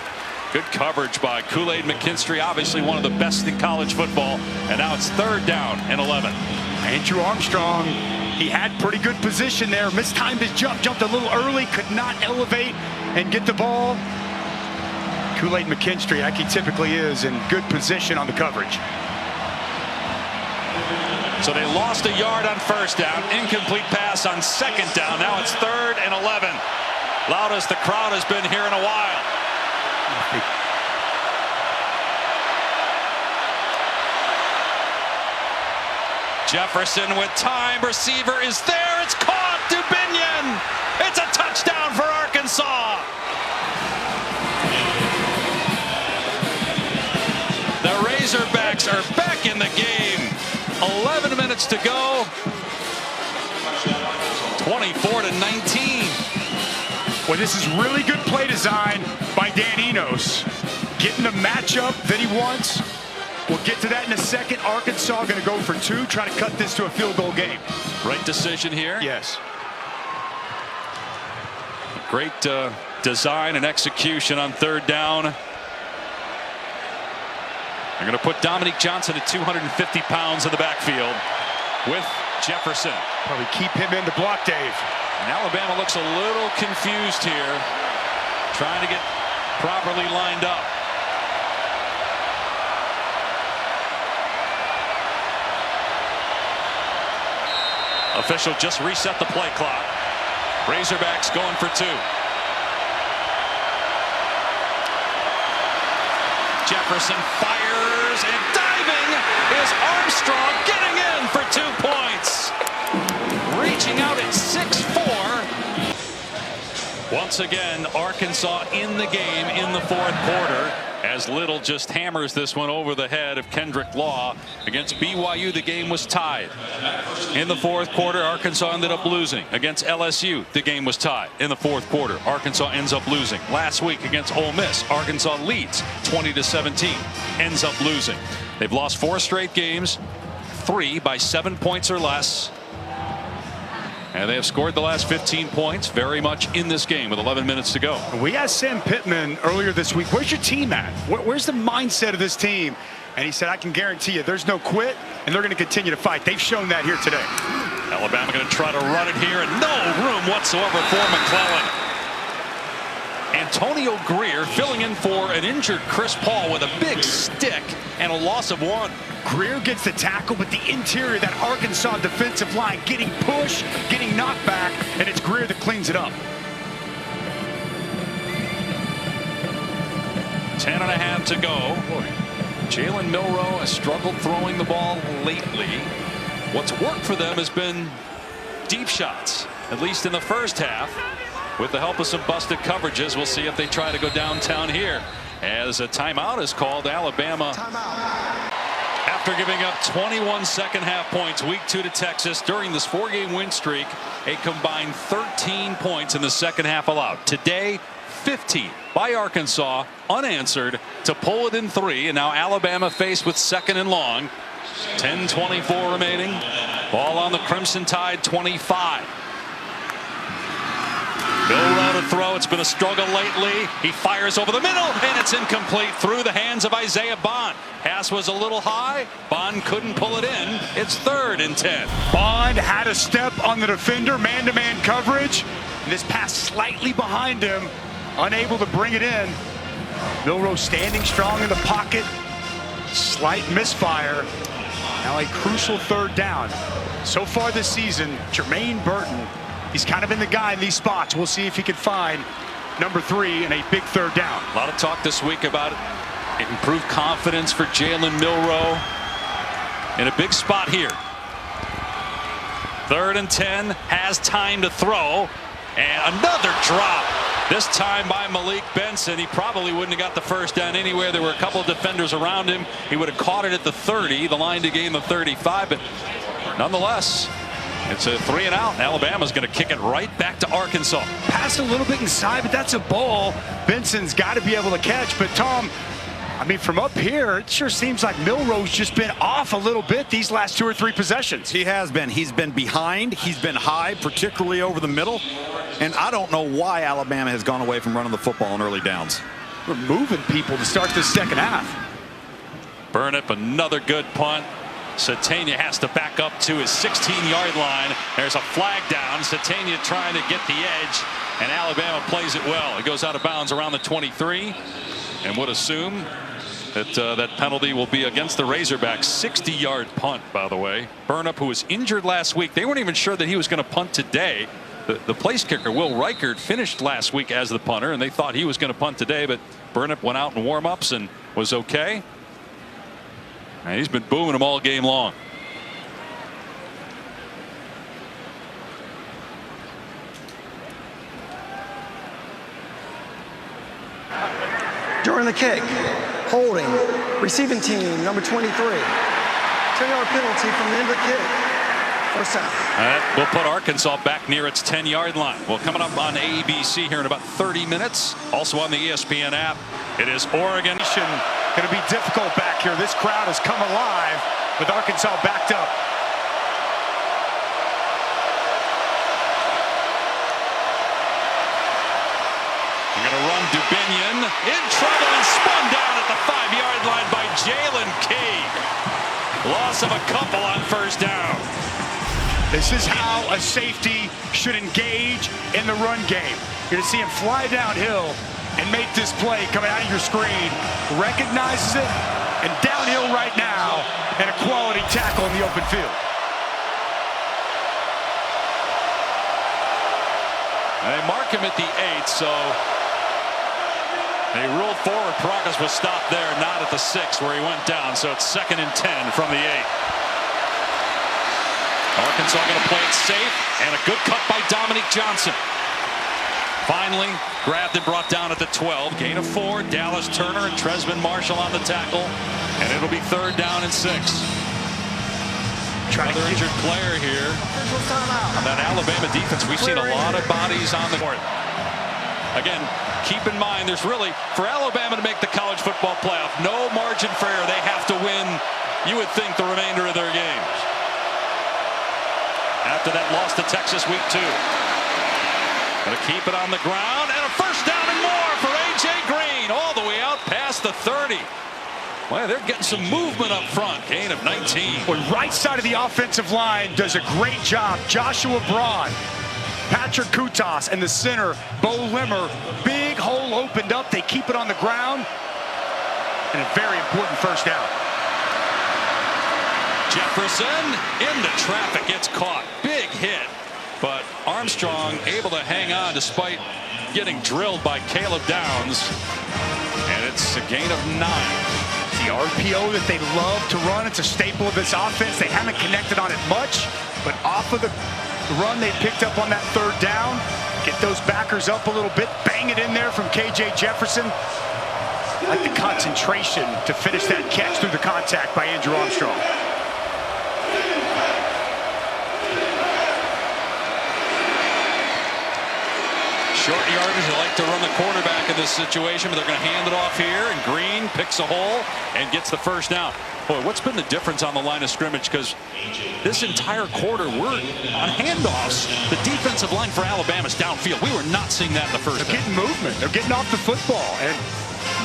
Good coverage by Kool-Aid McKinstry, obviously one of the best in college football. And now it's 3rd down and 11. Andrew Armstrong, he had pretty good position there. Mistimed his jump, jumped a little early, could not elevate and get the ball. Kool-Aid McKinstry, like he typically is, in good position on the coverage. So they lost a yard on first down. Incomplete pass on second down. Now it's 3rd and 11. Loudest the crowd has been here in a while. Jefferson with time. Receiver is there. It's caught. Dubinion. It's a touchdown for Arkansas. The Razorbacks are back in the game. 11 minutes to go. 24-19. Well, this is really good play design by Dan Enos. Getting the matchup that he wants. We'll get to that in a second. Arkansas going to go for 2, try to cut this to a field goal game. Right decision here. Yes. Great design and execution on 3rd down. They're going to put Dominique Johnson at 250 pounds in the backfield with Jefferson. Probably keep him in the block, Dave. And Alabama looks a little confused here, trying to get properly lined up. Official just reset the play clock. Razorbacks going for 2. Jefferson fires and once again, Arkansas in the game in the fourth quarter, as Little just hammers this one over the head of Kendrick Law. Against BYU, the game was tied. In the fourth quarter, Arkansas ended up losing. Against LSU, the game was tied. In the fourth quarter, Arkansas ends up losing. Last week against Ole Miss, Arkansas leads 20-17, ends up losing. They've lost 4 straight games, 3 by 7 points or less. And they have scored the last 15 points, very much in this game with 11 minutes to go. We asked Sam Pittman earlier this week, where's your team at? Where's the mindset of this team? And he said, I can guarantee you there's no quit, and they're going to continue to fight. They've shown that here today. Alabama going to try to run it here, and no room whatsoever for McClellan. Antonio Greer filling in for an injured Chris Paul with a big stick and a loss of 1. Greer gets the tackle, but the interior of that Arkansas defensive line getting pushed, getting knocked back, and it's Greer that cleans it up. 10.5 to go. Jalen Milroe has struggled throwing the ball lately. What's worked for them has been deep shots, at least in the first half. With the help of some busted coverages, we'll see if they try to go downtown here. As a timeout is called, Alabama. After giving up 21 second half points week 2 to Texas during this 4-game win streak, a combined 13 points in the second half allowed. Today, 15 by Arkansas unanswered to pull it in 3, and now Alabama faced with 2nd and long. 10:24 remaining. Ball on the Crimson Tide 25. Milroe to throw. It's been a struggle lately. He fires over the middle, and it's incomplete through the hands of Isaiah Bond. Pass was a little high. Bond couldn't pull it in. It's 3rd and 10. Bond had a step on the defender, man-to-man coverage. And this pass slightly behind him, unable to bring it in. Milroe standing strong in the pocket. Slight misfire. Now a crucial 3rd down. So far this season, Jermaine Burton, he's kind of been the guy in these spots. We'll see if he can find number 3 and a big 3rd down. A lot of talk this week about improved confidence for Jalen Milroe in a big spot here. 3rd and 10, has time to throw, and another drop. This time by Malik Benson. He probably wouldn't have got the first down anywhere. There were a couple of defenders around him. He would have caught it at the 30, the line to gain the 35, but nonetheless, it's a 3 and out. Alabama's going to kick it right back to Arkansas. Passed a little bit inside, but that's a ball Benson's got to be able to catch. But Tom, I mean, from up here, it sure seems like Milroe's just been off a little bit these last 2 or 3 possessions. He has been. He's been behind. He's been high, particularly over the middle. And I don't know why Alabama has gone away from running the football on early downs. We're moving people to start this second half. Burnip, another good punt. Satania has to back up to his 16-yard line. There's a flag down. Satania trying to get the edge, and Alabama plays it well. It goes out of bounds around the 23, and would assume that that penalty will be against the Razorbacks. 60-yard punt, by the way. Burnip, who was injured last week, they weren't even sure that he was going to punt today. The place kicker, Will Reichard, finished last week as the punter, and they thought he was going to punt today, but Burnip went out in warm-ups and was okay. And he's been booming them all game long. During the kick, holding, receiving team, number 23. 10-yard penalty from the end of the kick. First down. We'll put Arkansas back near its 10-yard line. Well, coming up on ABC here in about 30 minutes. Also on the ESPN app, it is Oregon. Going to be difficult back here. This crowd has come alive with Arkansas backed up. They're going to run Dubinion in trouble and spun down at the 5-yard line by Jalen Key. Loss of a couple on first down. This is how a safety should engage in the run game. You're going to see him fly downhill and make this play coming out of your screen. Recognizes it, and downhill right now, and a quality tackle in the open field. They mark him at the 8, so they ruled forward progress was stopped there, not at the 6 where he went down. So it's 2nd and 10 from the 8. Arkansas going to play it safe, and a good cut by Dominique Johnson. Finally grabbed and brought down at the 12. Gain of 4. Dallas Turner and Tresman Marshall on the tackle. And it'll be 3rd down and 6. Another injured player here. On that Alabama defense, we've seen a lot of bodies on the court. Again, keep in mind, there's really, for Alabama to make the college football playoff, no margin for error. They have to win, you would think, the remainder of their games. After that loss to Texas week 2. Going to keep it on the ground, and a 1st down and more for A.J. Green, all the way out past the 30. Well, they're getting some movement up front. Gain of 19. Well, right side of the offensive line does a great job. Joshua Braun, Patrick Kutas, and the center, Bo Limmer. Big hole opened up. They keep it on the ground. And a very important 1st down. Jefferson into traffic, gets caught. Big hit. But Armstrong able to hang on despite getting drilled by Caleb Downs. And it's a gain of 9. The RPO that they love to run, it's a staple of this offense. They haven't connected on it much, but off of the run they picked up on that 3rd down. Get those backers up a little bit, bang it in there from KJ Jefferson. I like the concentration to finish that catch through the contact by Andrew Armstrong. Short yardage, they like to run the quarterback in this situation, but they're going to hand it off here, and Green picks a hole and gets the 1st down. Boy, what's been the difference on the line of scrimmage? Because this entire quarter, we're on handoffs. The defensive line for Alabama's downfield. We were not seeing that in the 1st. They're getting movement. They're getting off the football, and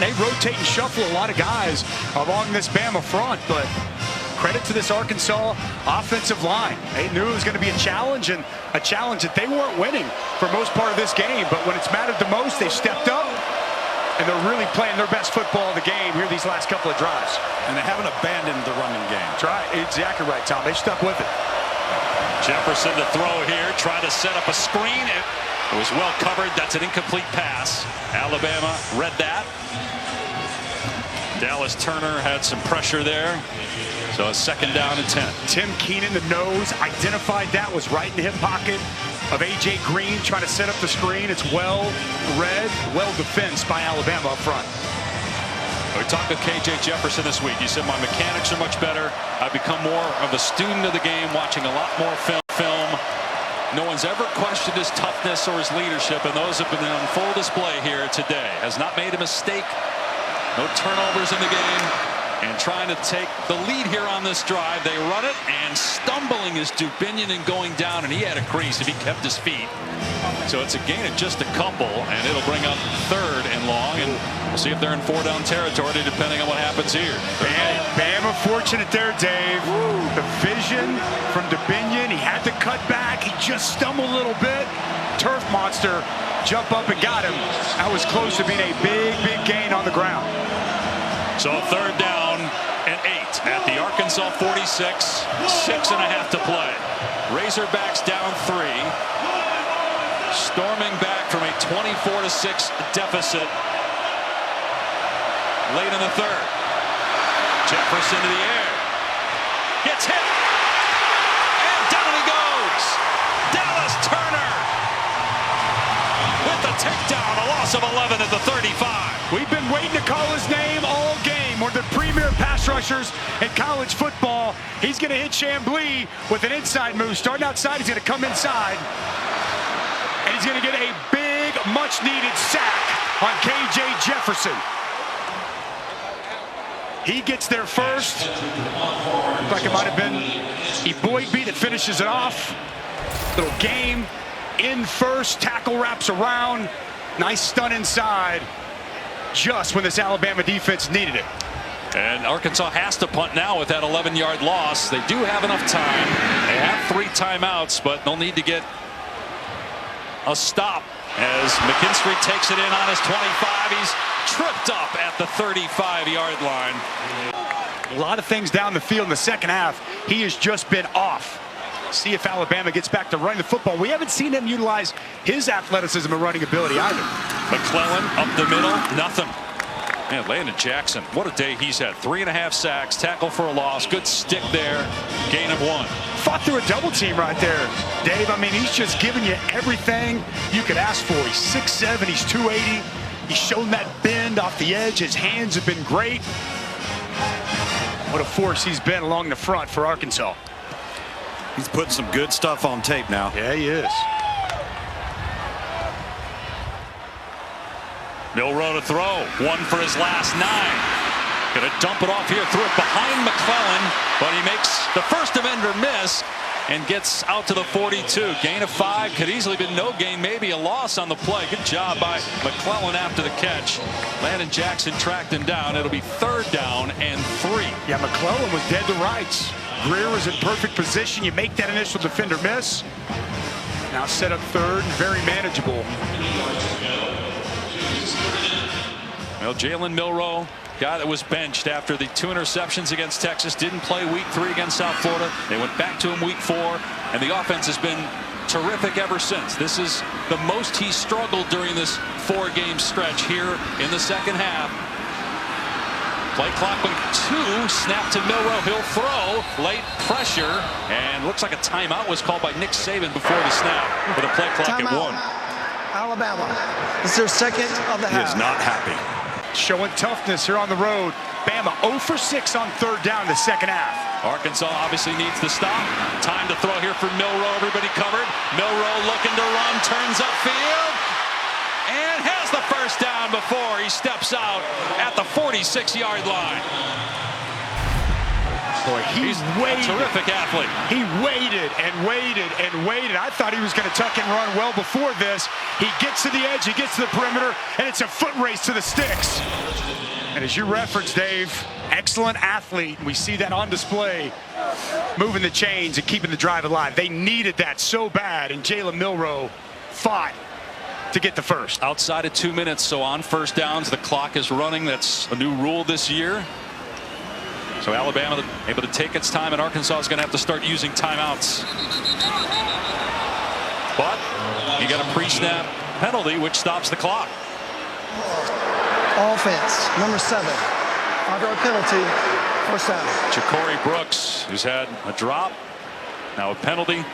they rotate and shuffle a lot of guys along this Bama front, but credit to this Arkansas offensive line. They knew it was going to be a challenge, and a challenge that they weren't winning for most part of this game. But when it's mattered the most, they stepped up, and they're really playing their best football of the game here these last couple of drives. And they haven't abandoned the running game. That's right. Exactly right, Tom. They stuck with it. Jefferson to throw here, try to set up a screen. It was well covered. That's an incomplete pass. Alabama read that. Dallas Turner had some pressure there. So a 2nd down and 10. Tim Keenan, the nose, identified that, was right in the hip pocket of A.J. Green, trying to set up the screen. It's well read, well defensed by Alabama up front. We talked with KJ Jefferson this week. He said, my mechanics are much better. I've become more of a student of the game, watching a lot more film. No one's ever questioned his toughness or his leadership, and those have been on full display here today. Has not made a mistake. No turnovers in the game. And trying to take the lead here on this drive. They run it, and stumbling is Dubinion and going down, and he had a crease if he kept his feet. So it's a gain of just a couple, and it'll bring up 3rd and long, and we'll see if they're in 4-down territory depending on what happens here. Bama fortunate there, Dave. The vision from Dubinion. He had to cut back. He just stumbled a little bit. Turf monster jump up and got him. That was close to being a big gain on the ground. So 3rd down and 8 at the Arkansas 46. 6.5 to play. Razorbacks down 3. Storming back from a 24-6 deficit late in the 3rd. Jefferson to the air. Gets hit. And down he goes. Dallas Turner with the takedown. A loss of 11 at the 35. We've been waiting to call his name all game. One of the premier pass rushers in college football. He's going to hit Chamblee with an inside move. Starting outside, he's going to come inside. And he's going to get a big, much-needed sack on KJ Jefferson. He gets there first. Looks like it might have been Eboigbe that finishes it off. Little game. In first, tackle wraps around. Nice stun inside. Just when this Alabama defense needed it. And Arkansas has to punt now with that 11-yard loss. They do have enough time. They have 3 timeouts, but they'll need to get a stop as McKinstry takes it in on his 25. He's tripped up at the 35-yard line. A lot of things down the field in the second half. He has just been off. See if Alabama gets back to running the football. We haven't seen him utilize his athleticism and running ability either. McClellan up the middle, nothing. Man, Landon Jackson, what a day he's had. 3.5 sacks, tackle for a loss, good stick there, gain of 1. Fought through a double team right there, Dave. I mean, he's just giving you everything you could ask for. He's 6'7", he's 280. He's shown that bend off the edge. His hands have been great. What a force he's been along the front for Arkansas. He's putting some good stuff on tape now. Yeah, he is. Milroe to throw, 1 for his last 9. Gonna dump it off here, threw it behind McClellan, but he makes the first defender miss and gets out to the 42. Gain of 5, could easily been no gain, maybe a loss on the play. Good job by McClellan after the catch. Landon Jackson tracked him down. It'll be 3rd down and 3. Yeah, McClellan was dead to rights. Greer was in perfect position. You make that initial defender miss. Now set up 3rd, very manageable. Well, Jalen Milroe, guy that was benched after the 2 interceptions against Texas, didn't play week 3 against South Florida. They went back to him week 4, and the offense has been terrific ever since. This is the most he struggled during this 4-game stretch here in the second half. Play clock with 2, snap to Milroe, he'll throw, late pressure, and looks like a timeout was called by Nick Saban before the snap with a play clock at 1. Alabama. This is their second of the half. He is not happy. Showing toughness here on the road. Bama 0 for 6 on 3rd down in the second half. Arkansas obviously needs to stop. Time to throw here for Milroe. Everybody covered. Milroe looking to run, turns upfield, and has the first down before he steps out at the 46-yard line. Boy, he's waited. A terrific athlete. He waited and waited and waited. I thought he was going to tuck and run well before this. He gets to the edge, he gets to the perimeter, and it's a foot race to the sticks. And as you referenced, Dave, excellent athlete. We see that on display, moving the chains and keeping the drive alive. They needed that so bad, and Jalen Milroe fought to get the first. Outside of 2 minutes, so on 1st downs, the clock is running. That's a new rule this year. So Alabama able to take its time, and Arkansas is going to have to start using timeouts. But you got a pre-snap penalty, which stops the clock. Offense, number 7. 5-yard penalty, 1st down. Ja'Cory Brooks, who's had a drop, now a penalty.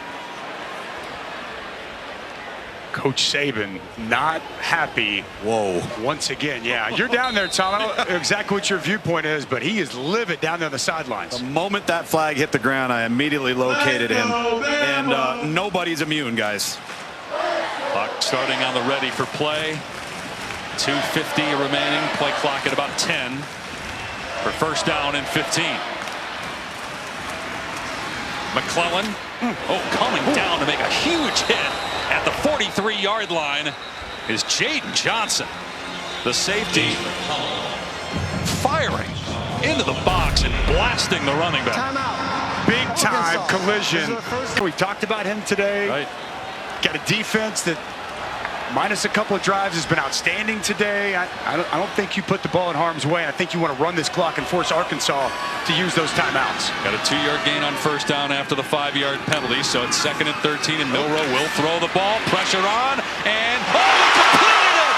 Coach Saban not happy. Whoa. Once again, yeah. You're down there, Tom. I don't know exactly what your viewpoint is, but he is livid down there on the sidelines. The moment that flag hit the ground, I immediately located him. And nobody's immune, guys. Clock starting on the ready for play. 2:50 remaining. Play clock at about 10 for 1st down and 15. McClellan, coming down to make a huge hit at the 43-yard line is Jaden Johnson, the safety, firing into the box and blasting the running back. Timeout. Big time collision. We talked about him today. Right. Got a defense that, minus a couple of drives, has been outstanding today. I don't think you put the ball in harm's way. I think you want to run this clock and force Arkansas to use those timeouts. Got a 2-yard gain on 1st down after the 5-yard penalty, so it's 2nd and 13, and Milroe will throw the ball. Pressure on, and he completed it!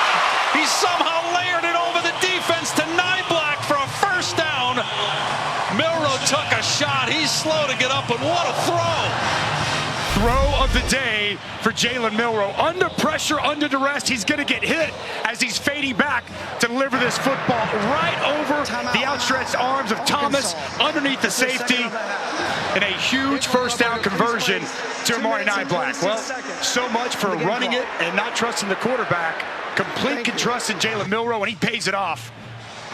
He somehow layered it over the defense to Nyblack for a 1st down. Milroe took a shot. He's slow to get up, but what a throw! Throw of the day for Jalen Milroe. Under pressure, under duress, he's going to get hit as he's fading back to deliver this football right over the outstretched arms of Thomas, underneath the safety, and a huge 1st down conversion to Amari Nyblack. Well, so much for running it and not trusting the quarterback. Complete trust in Jalen Milroe, and he pays it off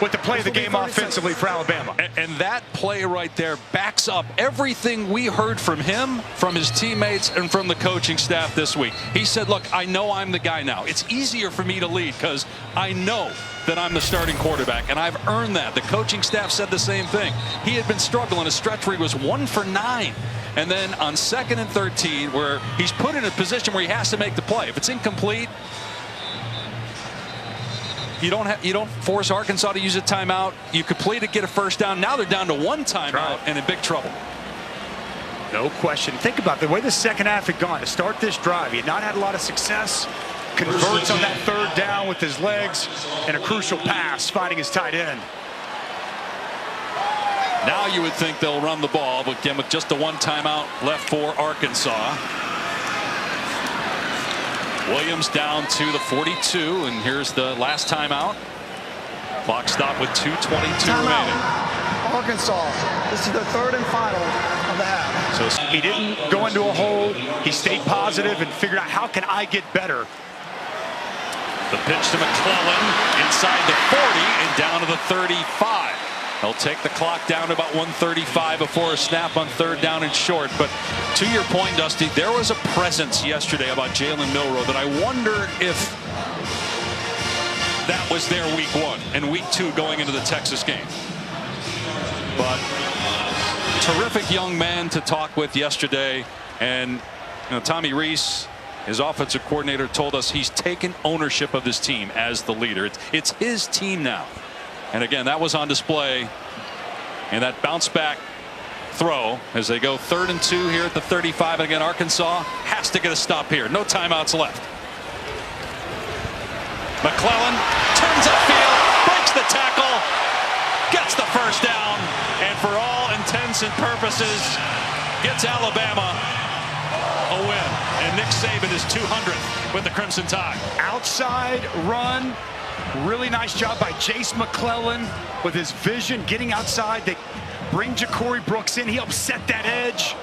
with the play of the game offensively for Alabama. And that play right there backs up everything we heard from him, from his teammates, and from the coaching staff this week. He said, look, I know I'm the guy now. It's easier for me to lead because I know that I'm the starting quarterback, and I've earned that. The coaching staff said the same thing. He had been struggling a stretch where he was 1 for 9. And then on 2nd and 13, where he's put in a position where he has to make the play. If it's incomplete, you don't force Arkansas to use a timeout. You complete it, get a 1st down. Now they're down to 1 timeout and in big trouble. No question. Think about the way the second half had gone to start this drive. He had not had a lot of success converts on that third down with his legs and a crucial pass, finding his tight end. Now you would think they'll run the ball, but again with just the one timeout left for Arkansas. Williams down to the 42, and here's the last timeout. Clock stopped with 2:22 remaining. Arkansas, this is the third and final of the half. So he didn't go into a hole. He stayed positive and figured out, how can I get better? The pitch to McClellan inside the 40 and down to the 35. They'll take the clock down to about 1:35 before a snap on third down and short. But to your point, Dusty, there was a presence yesterday about Jalen Milroe that I wonder if that was there week 1 and week 2 going into the Texas game. But terrific young man to talk with yesterday. And Tommy Rees, his offensive coordinator, told us he's taken ownership of this team as the leader. It's his team now. And again, that was on display in that bounce back throw as they go 3rd and 2 here at the 35. And again, Arkansas has to get a stop here. No timeouts left. McClellan turns upfield, breaks the tackle, gets the first down, and for all intents and purposes, gets Alabama a win. And Nick Saban is 200th with the Crimson Tide. Outside run. Really nice job by Jace McClellan with his vision, getting outside. They bring Ja'Cory Brooks in. He helps set that edge.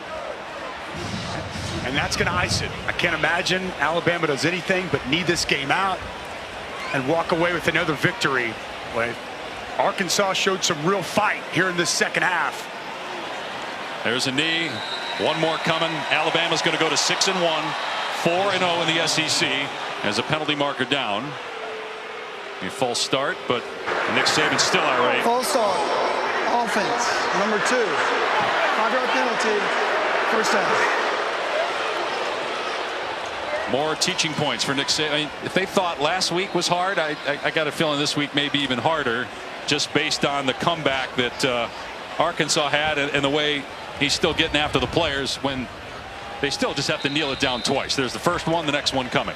And that's going to ice it. I can't imagine Alabama does anything but need this game out and walk away with another victory. But Arkansas showed some real fight here in this second half. There's a knee. One more coming. Alabama's going to go to 6-1, 4-0 in the SEC as a penalty marker down. A false start, but Nick Saban's still irate. False start. Offense. Number 2. 5-yard penalty. First down. More teaching points for Nick Saban. I mean, if they thought last week was hard, I got a feeling this week may be even harder, just based on the comeback that Arkansas had and the way he's still getting after the players when they still just have to kneel it down twice. There's the first one, the next one coming.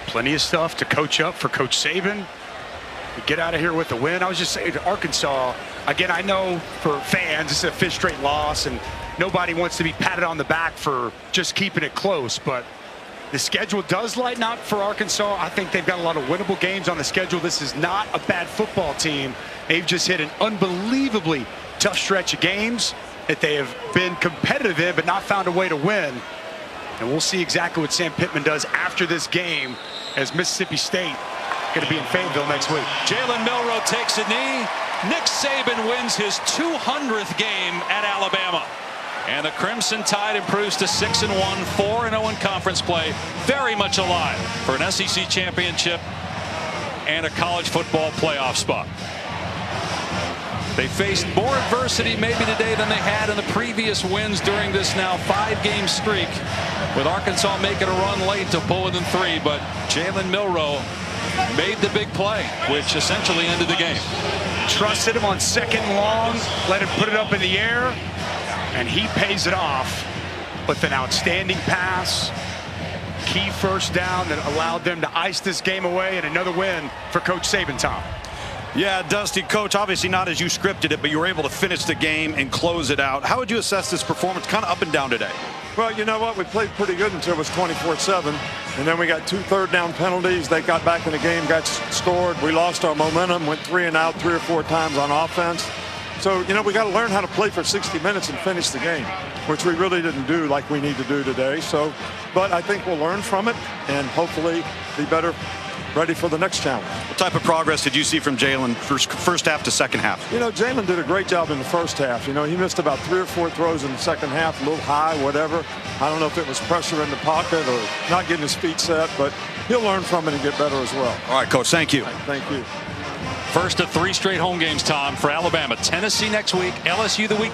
Plenty of stuff to coach up for Coach Saban. We get out of here with a win. I was just saying to Arkansas, again, I know for fans, it's a 5th straight loss, and nobody wants to be patted on the back for just keeping it close, but the schedule does lighten up for Arkansas. I think they've got a lot of winnable games on the schedule. This is not a bad football team. They've just hit an unbelievably tough stretch of games that they have been competitive in, but not found a way to win. And we'll see exactly what Sam Pittman does after this game, as Mississippi State going to be in Fayetteville next week. Jalen Milroe takes a knee. Nick Saban wins his 200th game at Alabama. And the Crimson Tide improves to 6-1, 4-0 in conference play. Very much alive for an SEC championship and a college football playoff spot. They faced more adversity maybe today than they had in the previous wins during this now 5-game streak, with Arkansas making a run late to pull within 3. But Jalen Milroe made the big play, which essentially ended the game. Trusted him on 2nd and long, let him put it up in the air, and he pays it off with an outstanding pass. Key first down that allowed them to ice this game away, and another win for Coach Saban, Tom. Yeah, Dusty, Coach, obviously not as you scripted it, but you were able to finish the game and close it out. How would you assess this performance, kind of up and down today? Well, you know what? We played pretty good until it was 24-7. And then we got 2 third-down penalties. They got back in the game, got scored. We lost our momentum, went 3 and out 3 or 4 times on offense. So, you know, we got to learn how to play for 60 minutes and finish the game, which we really didn't do like we need to do today. So, but I think we'll learn from it and hopefully be better, ready for the next challenge. What type of progress did you see from Jalen first half to second half? You know, Jalen did a great job in the first half. You know, he missed about 3 or 4 throws in the second half, a little high, whatever. I don't know if it was pressure in the pocket or not getting his feet set, but he'll learn from it and get better as well. All right, Coach, thank you. Thank you. First of 3 straight home games, Tom, for Alabama. Tennessee next week, LSU the week